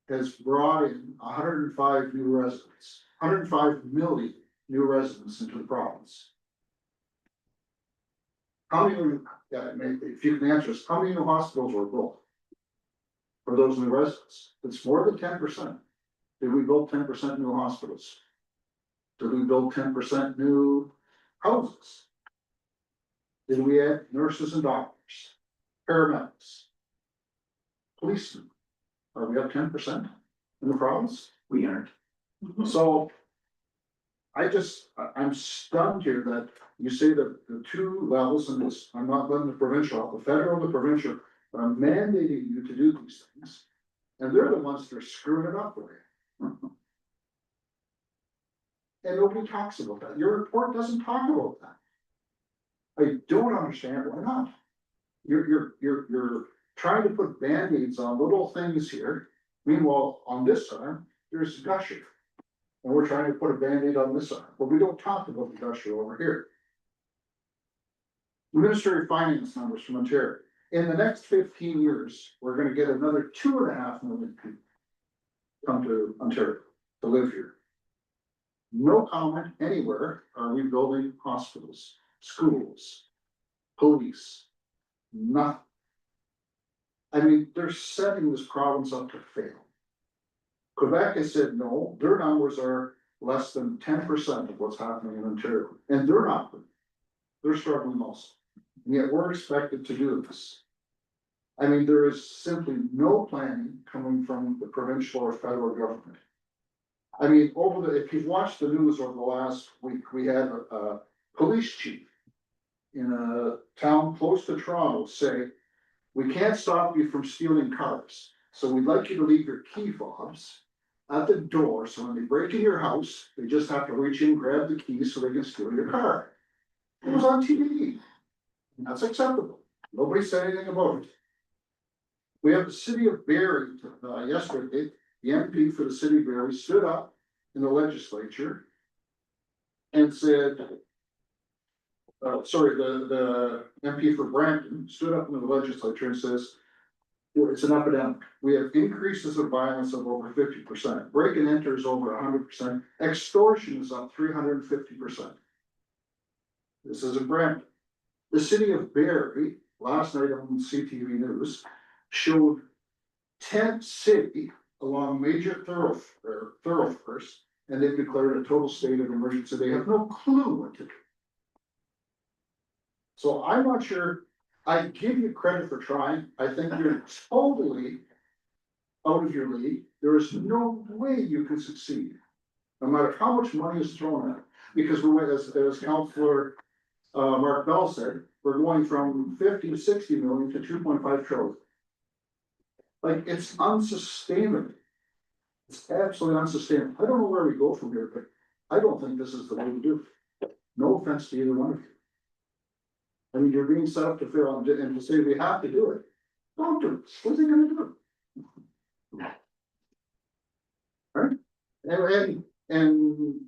has brought in 105 new residents, 105 million new residents into the province. How many, if you can answer this, how many new hospitals were built for those new residents? It's more than 10%. Did we build 10% new hospitals? Did we build 10% new houses? Did we add nurses and doctors, paramedics, policemen? Are we up 10% in the province? We aren't. So I'm stunned here that you say that the two levels in this, I'm not letting the provincial, the federal, the provincial, are mandating you to do these things. And they're the ones that are screwing it up for you. And nobody talks about that. Your report doesn't talk about that. I don't understand why not. You're trying to put Band-Aids on little things here. Meanwhile, on this arm, there's gusher. And we're trying to put a Band-Aid on this arm, but we don't talk about the gusher over here. Ministry of Finance numbers from Ontario. In the next 15 years, we're gonna get another 2.5 million people come to Ontario to live here. No comment anywhere are we building hospitals, schools, police, nothing. I mean, they're setting this province up to fail. Quebec has said no, their numbers are less than 10% of what's happening in Ontario, and they're not. They're struggling also, and yet we're expected to do this. I mean, there is simply no planning coming from the provincial or federal government. I mean, if you've watched the news over the last week, we had a police chief in a town close to Toronto say, we can't stop you from stealing cars, so we'd like you to leave your key fobs at the door, so when they break in your house, they just have to reach in, grab the keys so they can steal your car. It was on TV. That's acceptable. Nobody said anything about it. We have the city of Barrie, yesterday, the MP for the city of Barrie stood up in the legislature and said, the MP for Brampton stood up in the legislature and says, well, it's an epidemic. We have increases of violence of over 50%. Break and enter is over 100%. Extortion is up 350%. This is in Brampton. The city of Barrie, last night on CTV News, showed tent city along major thoroughfares, and they've declared a total state of emergency. They have no clue what to do. So I'm not sure, I give you credit for trying. I think you're totally out of your league. There is no way you can succeed, no matter how much money is thrown at it. Because we're, as Councillor Mark Bell said, we're going from 50 to 60 million to 2.5 trillion. Like, it's unsustainable. It's absolutely unsustainable. I don't know where we go from here, but I don't think this is the way to do it. No offense to either one of you. I mean, you're being set up to fail and to say we have to do it. Don't do it. What's he gonna do? Right? And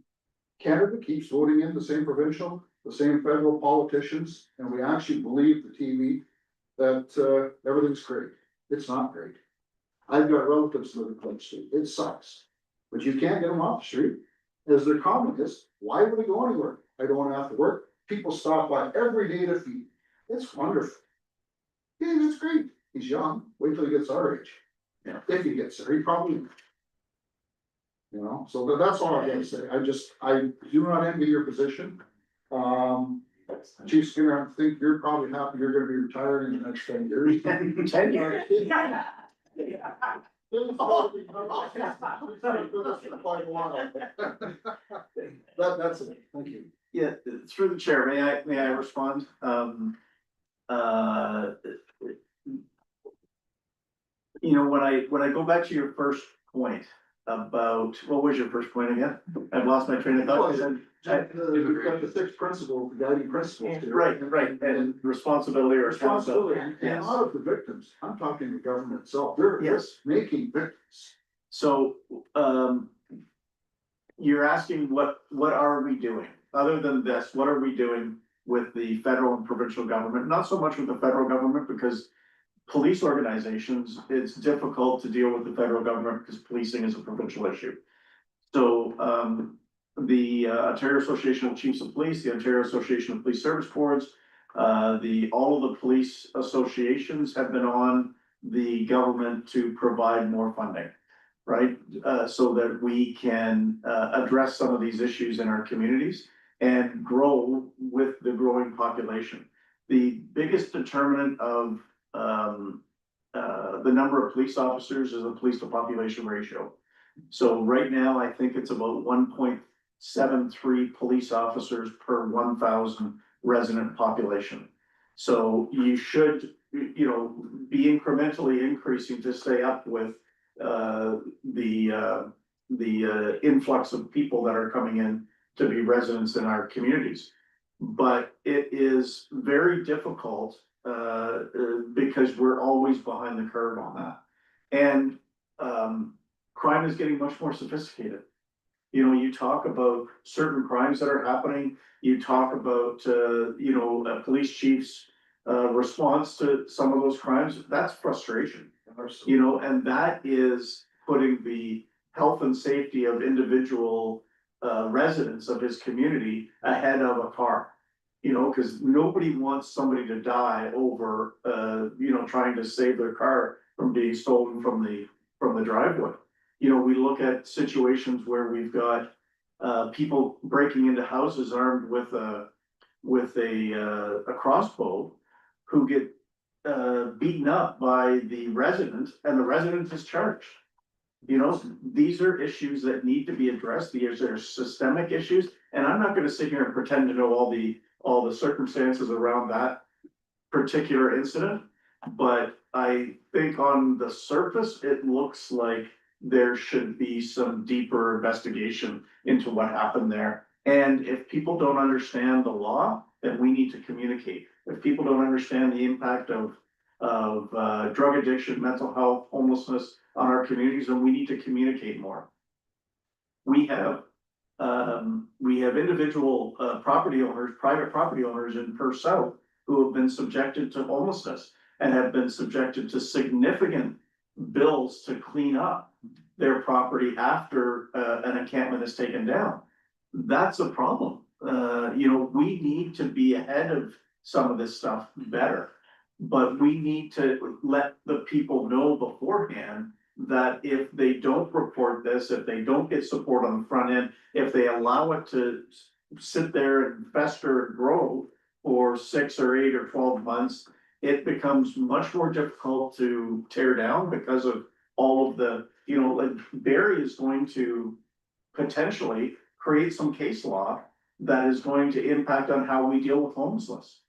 Canada keeps voting in the same provincial, the same federal politicians, and we actually believe the TV that everything's great. It's not great. I've got relatives living close to street. It sucks. But you can't get them off the street. As their comment is, why would I go anywhere? I don't want to have to work. People stop by every day to feed. It's wonderful. Yeah, that's great. He's young. Wait till he gets our age. Yeah. If he gets there, he probably. You know, so that's all I gotta say. I do not envy your position. Chief Skinner, I think you're probably happy you're gonna be retiring in the next 10 years. 10 years. That's it. Thank you. Yeah, through the chair, may I respond? You know, when I go back to your first point about, what was your first point again? I've lost my train of thought. We've got the 6 principles, the guiding principles here. Right, and responsibility or Responsibility, accountability. and Yes. not of the victims. I'm talking the government itself. They're Yes. making victims. So, you're asking what are we doing? Other than this, what are we doing with the federal and provincial government? Not so much with the federal government, because police organizations, it's difficult to deal with the federal government because policing is a provincial issue. So, the Ontario Association of Chiefs of Police, the Ontario Association of Police Service Boards, all of the police associations have been on the government to provide more funding. Right, so that we can address some of these issues in our communities and grow with the growing population. The biggest determinant of the number of police officers is the police to population ratio. So right now, I think it's about 1.73 police officers per 1,000 resident population. So you should, you know, be incrementally increasing to stay up with the influx of people that are coming in to be residents in our communities. But it is very difficult, because we're always behind the curve on that. And, crime is getting much more sophisticated. You know, you talk about certain crimes that are happening, you talk about, a police chief's, response to some of those crimes, that's frustration. You know, and that is putting the health and safety of individual, residents of his community ahead of a car. You know, cause nobody wants somebody to die over, trying to save their car from being stolen from the driveway. You know, we look at situations where we've got, people breaking into houses armed with a crossbow who get, beaten up by the resident, and the resident is charged. You know, these are issues that need to be addressed. These are systemic issues, and I'm not gonna sit here and pretend to know all the circumstances around that particular incident. But I think on the surface, it looks like there should be some deeper investigation into what happened there. And if people don't understand the law, then we need to communicate. If people don't understand the impact of drug addiction, mental health, homelessness on our communities, then we need to communicate more. We have individual property owners, private property owners in Perth South who have been subjected to homelessness and have been subjected to significant bills to clean up their property after an encampment is taken down. That's a problem. We need to be ahead of some of this stuff better, but we need to let the people know beforehand that if they don't report this, if they don't get support on the front end, if they allow it to sit there and fester and grow for 6 or 8 or 12 months, it becomes much more difficult to tear down because of all of the, like Barry is going to potentially create some case law that is going to impact on how we deal with homelessness.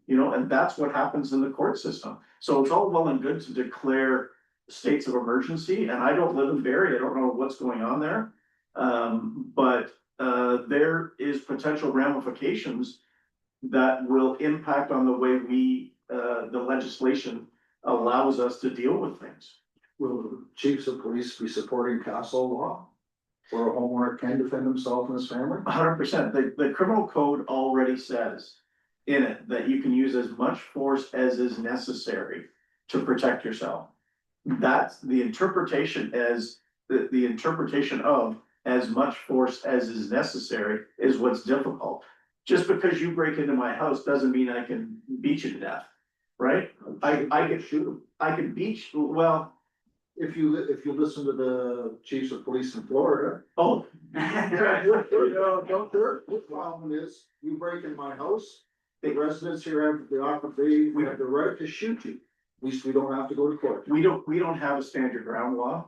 And that's what happens in the court system. So it's all well and good to declare states of emergency, and I don't live in Barrie, I don't know what's going on there. But there is potential ramifications that will impact on the way the legislation allows us to deal with things. Will the chiefs of police be supporting castle law? Where a homeowner can defend himself and his family? 100%. The criminal code already says in it that you can use as much force as is necessary to protect yourself. That's the interpretation the interpretation of as much force as is necessary is what's difficult. Just because you break into my house doesn't mean I can beat you to death, right? I can shoot him. I can beat you, well. If you listen to the chiefs of police in Florida. Oh. The problem is, you break in my house, the residents here have we have the right to shoot you. At least we don't have to go to court. We don't have a stand your ground law,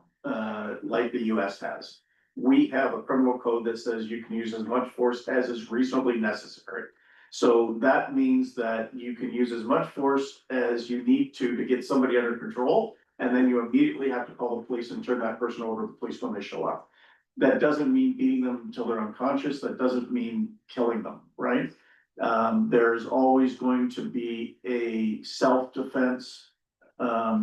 like the US has. We have a criminal code that says you can use as much force as is reasonably necessary. So that means that you can use as much force as you need to get somebody under control. And then you immediately have to call the police and turn that person over to the police when they show up. That doesn't mean beating them until they're unconscious. That doesn't mean killing them, right? There's always going to be a self-defense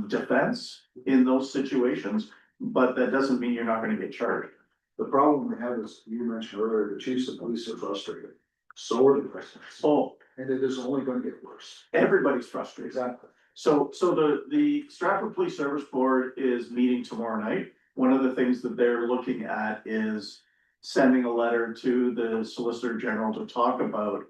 defense in those situations, but that doesn't mean you're not going to get charged. The problem we have is, you mentioned earlier, the chiefs of police are frustrated. So are the residents. Oh, And it is only going to get worse. everybody's frustrated. Exactly. So the Stratford Police Service Board is meeting tomorrow night. One of the things that they're looking at is sending a letter to the Solicitor General to talk about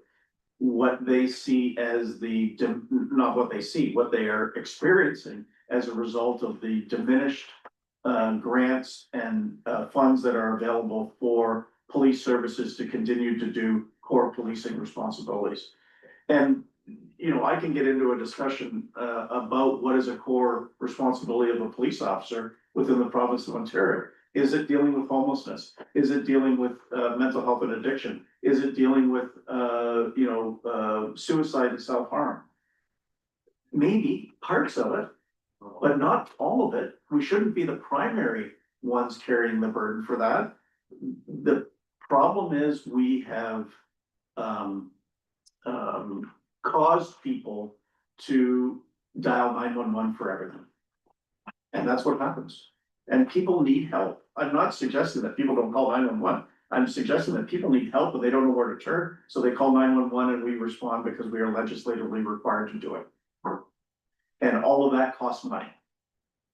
what they see as not what they see, what they are experiencing as a result of the diminished grants and funds that are available for police services to continue to do core policing responsibilities. And I can get into a discussion about what is a core responsibility of a police officer within the province of Ontario. Is it dealing with homelessness? Is it dealing with mental health and addiction? Is it dealing with suicide and self-harm? Maybe parts of it, but not all of it. We shouldn't be the primary ones carrying the burden for that. The problem is we have, caused people to dial 911 for everything. And that's what happens. And people need help. I'm not suggesting that people don't call 911. I'm suggesting that people need help, but they don't know where to turn. So they call 911 and we respond because we are legislatively required to do it. And all of that costs money.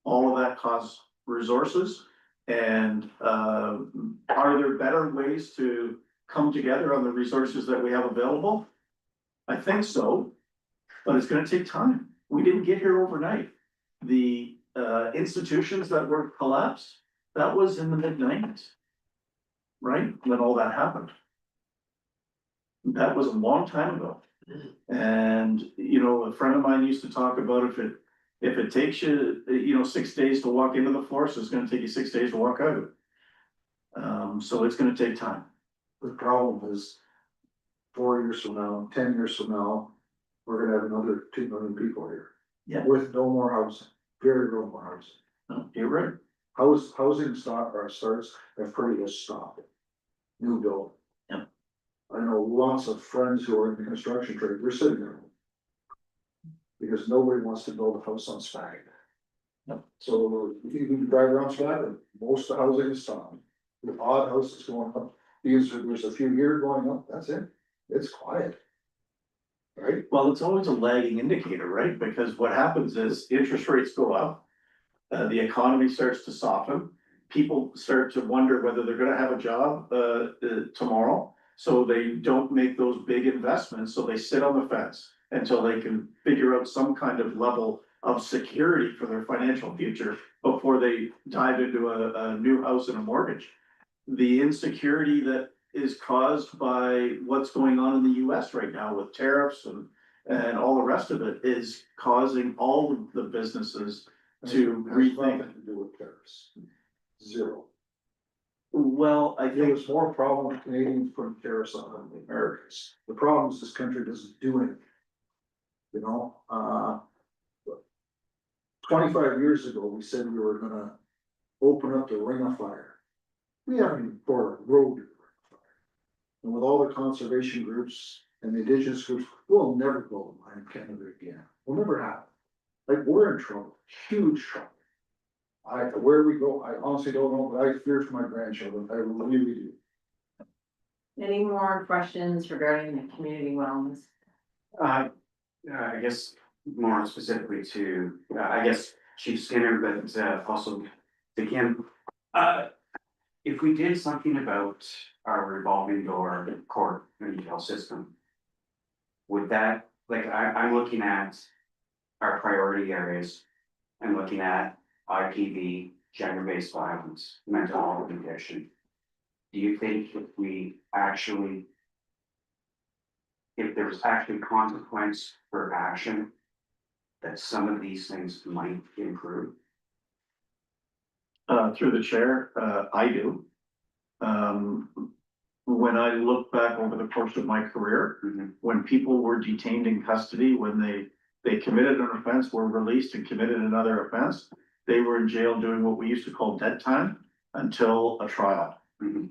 All of that costs resources. And are there better ways to come together on the resources that we have available? I think so, but it's gonna take time. We didn't get here overnight. The institutions that were collapsed, that was in the mid-90s. Right, when all that happened. That was a long time ago. And, you know, a friend of mine used to talk about if it takes you, 6 days to walk into the forest, it's gonna take you 6 days to walk out of it. So it's gonna take time. The problem is, 4 years from now, 10 years from now, we're gonna have another 2 million people here. Yeah. With no more housing, very little more housing. No, you're right. Housing starts have pretty much stopped. New build. Yeah. I know lots of friends who are in the construction trade, they're sitting there. Because nobody wants to build a house on spag. Yep. So if you can drive around spag, most of the housing is stopped. The odd house is going up, there's a few years going up, that's it, it's quiet. Right? Well, it's always a lagging indicator, right? Because what happens is interest rates go up. The economy starts to soften. People start to wonder whether they're gonna have a job tomorrow. So they don't make those big investments, so they sit on the fence until they can figure out some kind of level of security for their financial future before they dive into a new house and a mortgage. The insecurity that is caused by what's going on in the US right now with tariffs and all the rest of it is causing all of the businesses to Has rethink. nothing to do with tariffs. Zero. Well, I There think, was more problem with Canadians putting tariffs on the Americans. The problem is this country doesn't do anything. You know, 25 years ago, we said we were gonna open up the Ring of Fire. We haven't even poured a road to the Ring of Fire. And with all the conservation groups and the indigenous groups, we'll never go to mine in Canada again. We'll never have. Like, we're in trouble, huge trouble. Where we go, I honestly don't know, but I fear for my grandchildren, I really do. Any more questions regarding the community wellness? I guess more specifically to, I guess Chief Skinner, but also to Kim. If we did something about our revolving door court retail system. Would that, like, I'm looking at our priority areas. I'm looking at IPV, gender-based violence, mental health addiction. Do you think if there's actually consequence for action, that some of these things might improve? through the chair, I do. When I look back over the course of my career, when people were detained in custody, when they committed an offense, were released and committed another offense, they were in jail doing what we used to call dead time until a trial,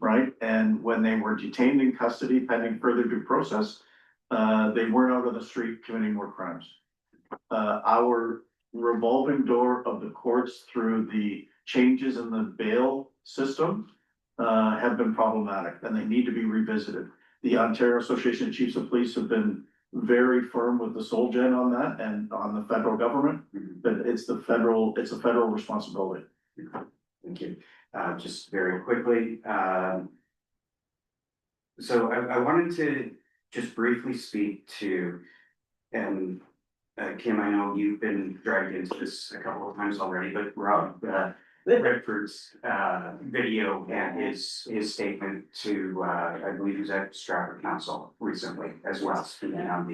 right? And when they were detained in custody pending further due process, they weren't out on the street committing more crimes. Our revolving door of the courts through the changes in the bail system have been problematic and they need to be revisited. The Ontario Association of Chiefs of Police have been very firm with the SolGen on that and on the federal government, but it's a federal responsibility. Thank you. Just very quickly, so I wanted to just briefly speak to, and Kim, I know you've been dragged into this a couple of times already, but Rob Redford's video and his statement to, I believe he was at Stratford Council recently as well, speaking on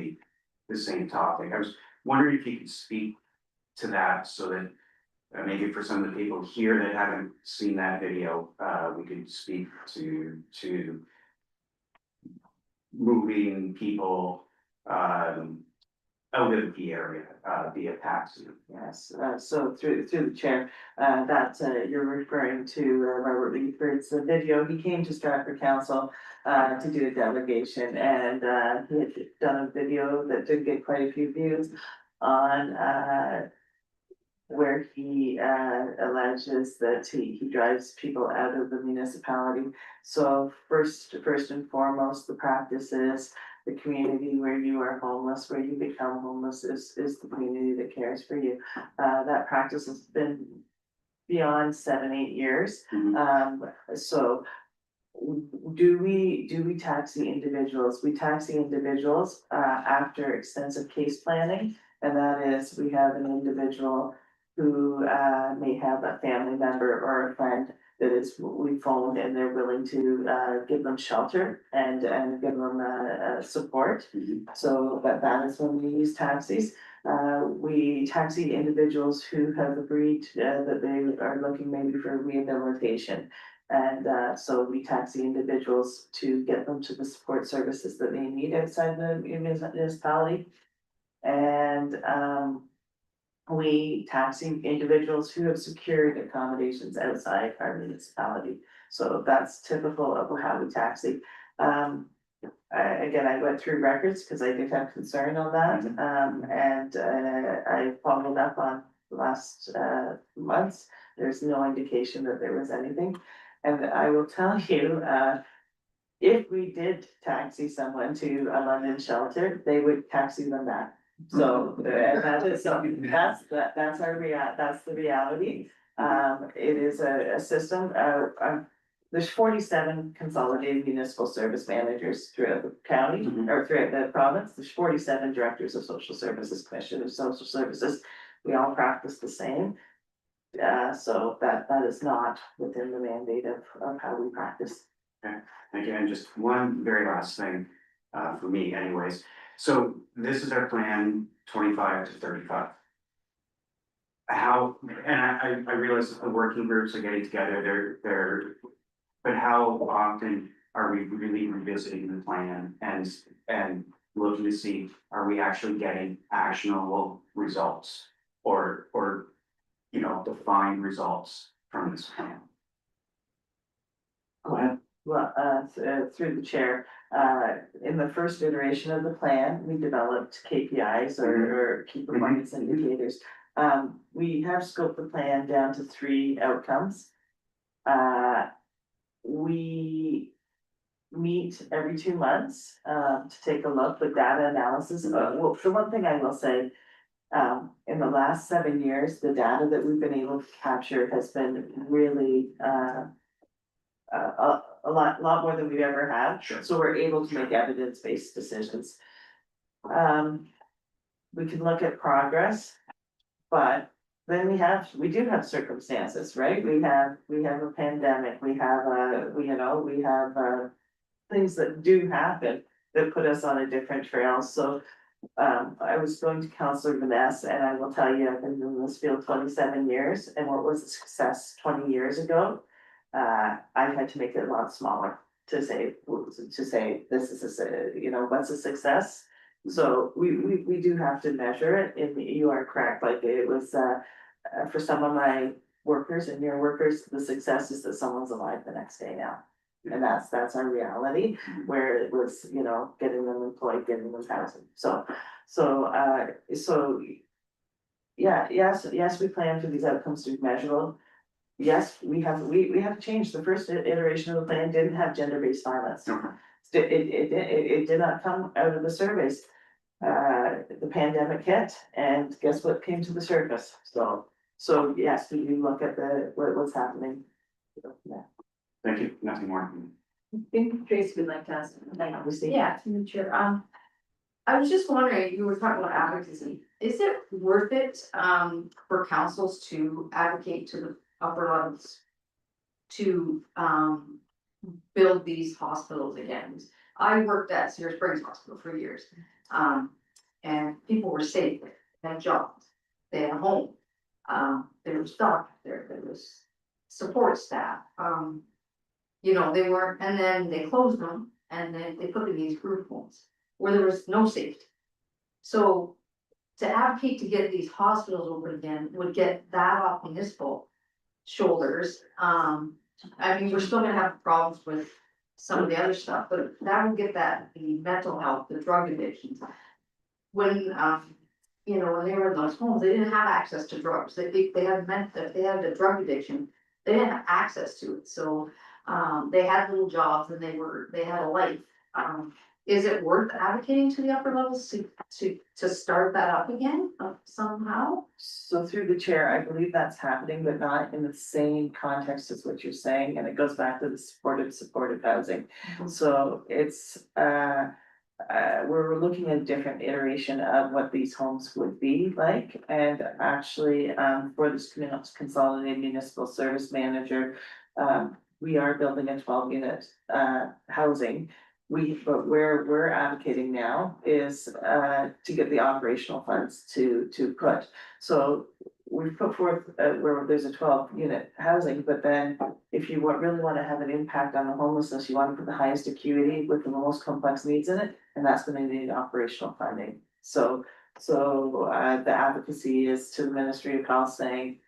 the same topic. I was wondering if you could speak to that so that maybe for some of the people here that haven't seen that video, we could speak to moving people out of the area, via taxi. Yes, so through the chair, that you're referring to Robert Leaford's video, he came to Stratford Council to do a delegation, and he had done a video that did get quite a few views on where he alleges that he drives people out of the municipality. So first and foremost, the practice is the community where you are homeless, where you become homeless is the community that cares for you. That practice has been beyond 7-8 years. So do we taxi individuals? We taxi individuals after extensive case planning. And that is, we have an individual who may have a family member or a friend that is, we phoned and they're willing to give them shelter and give them support. So that is when we use taxis. We taxi individuals who have agreed that they are looking maybe for rehabilitation. And so we taxi individuals to get them to the support services that they need outside the municipality. And we taxi individuals who have secured accommodations outside our municipality. So that's typical of how we taxi. Again, I went through records because I did have concern on that. And I followed up on the last months. There's no indication that there was anything. And I will tell you, if we did taxi someone to a London shelter, they would taxi them back. So that is something, that's the reality. It is a system, there's 47 consolidated municipal service managers throughout the county or throughout the province. There's 47 directors of social services, commissioners of social services. We all practice the same. So that is not within the mandate of how we practice. Again, just one very last thing, for me anyways. So this is our plan, 25 to 35. How, and I realize the working groups are getting together, but how often are we really revisiting the plan and looking to see, are we actually getting actionable results or, defined results from this plan? Go ahead. Well, through the chair, in the first iteration of the plan, we developed KPIs or key performance indicators. We have scoped the plan down to 3 outcomes. We meet every 2 months to take a look with data analysis. Well, the one thing I will say, in the last 7 years, the data that we've been able to capture has been really a lot more than we've ever had. Sure. So we're able to make evidence-based decisions. We can look at progress, but then we do have circumstances, right? We have a pandemic, we have things that do happen that put us on a different trail. So I was going to Councillor Vanessa, and I will tell you, I've been in this field 27 years, and what was a success 20 years ago, I had to make it a lot smaller to say this is what's a success. So we do have to measure it, and you are correct, like it was for some of my workers and your workers, the success is that someone's alive the next day now. And that's our reality, where it was, getting them employed, getting them housing. So yes, we plan for these outcomes to be measurable. Yes, we have changed. The first iteration of the plan didn't have gender-based violence. It did not come out of the surveys. The pandemic hit, and guess what came to the surface? So yes, we do look at what's happening. Yeah. Thank you, nothing more. I think Tracy would like to ask, obviously. Yeah, to the chair. I was just wondering, you were talking about advocacy. Is it worth it for councils to advocate to the upper levels to build these hospitals again? I worked at Cedar Springs Hospital for years. And people were safe, they had jobs, they had a home. There was doctors there was support staff. They weren't, and then they closed them and then they put in these group homes where there was no safety. So to advocate to get these hospitals open again would get that off municipal shoulders. I mean, we're still gonna have problems with some of the other stuff, but that will get that, the mental health, the drug addictions. When, you know, when they were in those homes, they didn't have access to drugs. They had if they had a drug addiction, they didn't have access to it. So, they had little jobs and they had a life. Is it worth advocating to the upper levels to start that up again somehow? So through the chair, I believe that's happening, but not in the same context as what you're saying, and it goes back to the supportive housing. So it's, we're looking at a different iteration of what these homes would be like, and actually, for this consolidated municipal service manager, we are building a 12-unit housing. But where we're advocating now is to get the operational funds to put. So we've put forth where there's a 12-unit housing, but then if you really want to have an impact on the homelessness, you want to put the highest acuity with the most complex needs in it, and that's going to need operational funding. So the advocacy is to the Ministry of Health saying,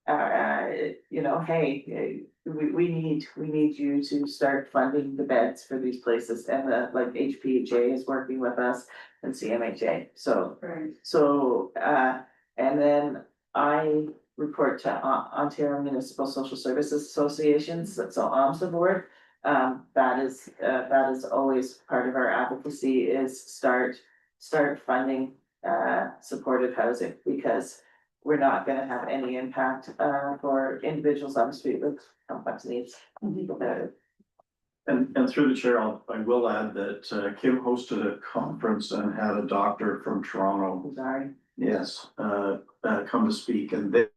you know, hey, we need you to start funding the beds for these places, and like HPHA is working with us and CMHA, so. Right. So, and then I report to Ontario Municipal Social Services Associations, so OMSA board. That is always part of our advocacy, is start funding supportive housing, because we're not gonna have any impact for individuals on the street with complex needs. And through the chair, I will add that Kim hosted a conference and had a doctor from Toronto, Sorry. yes, come to speak, and they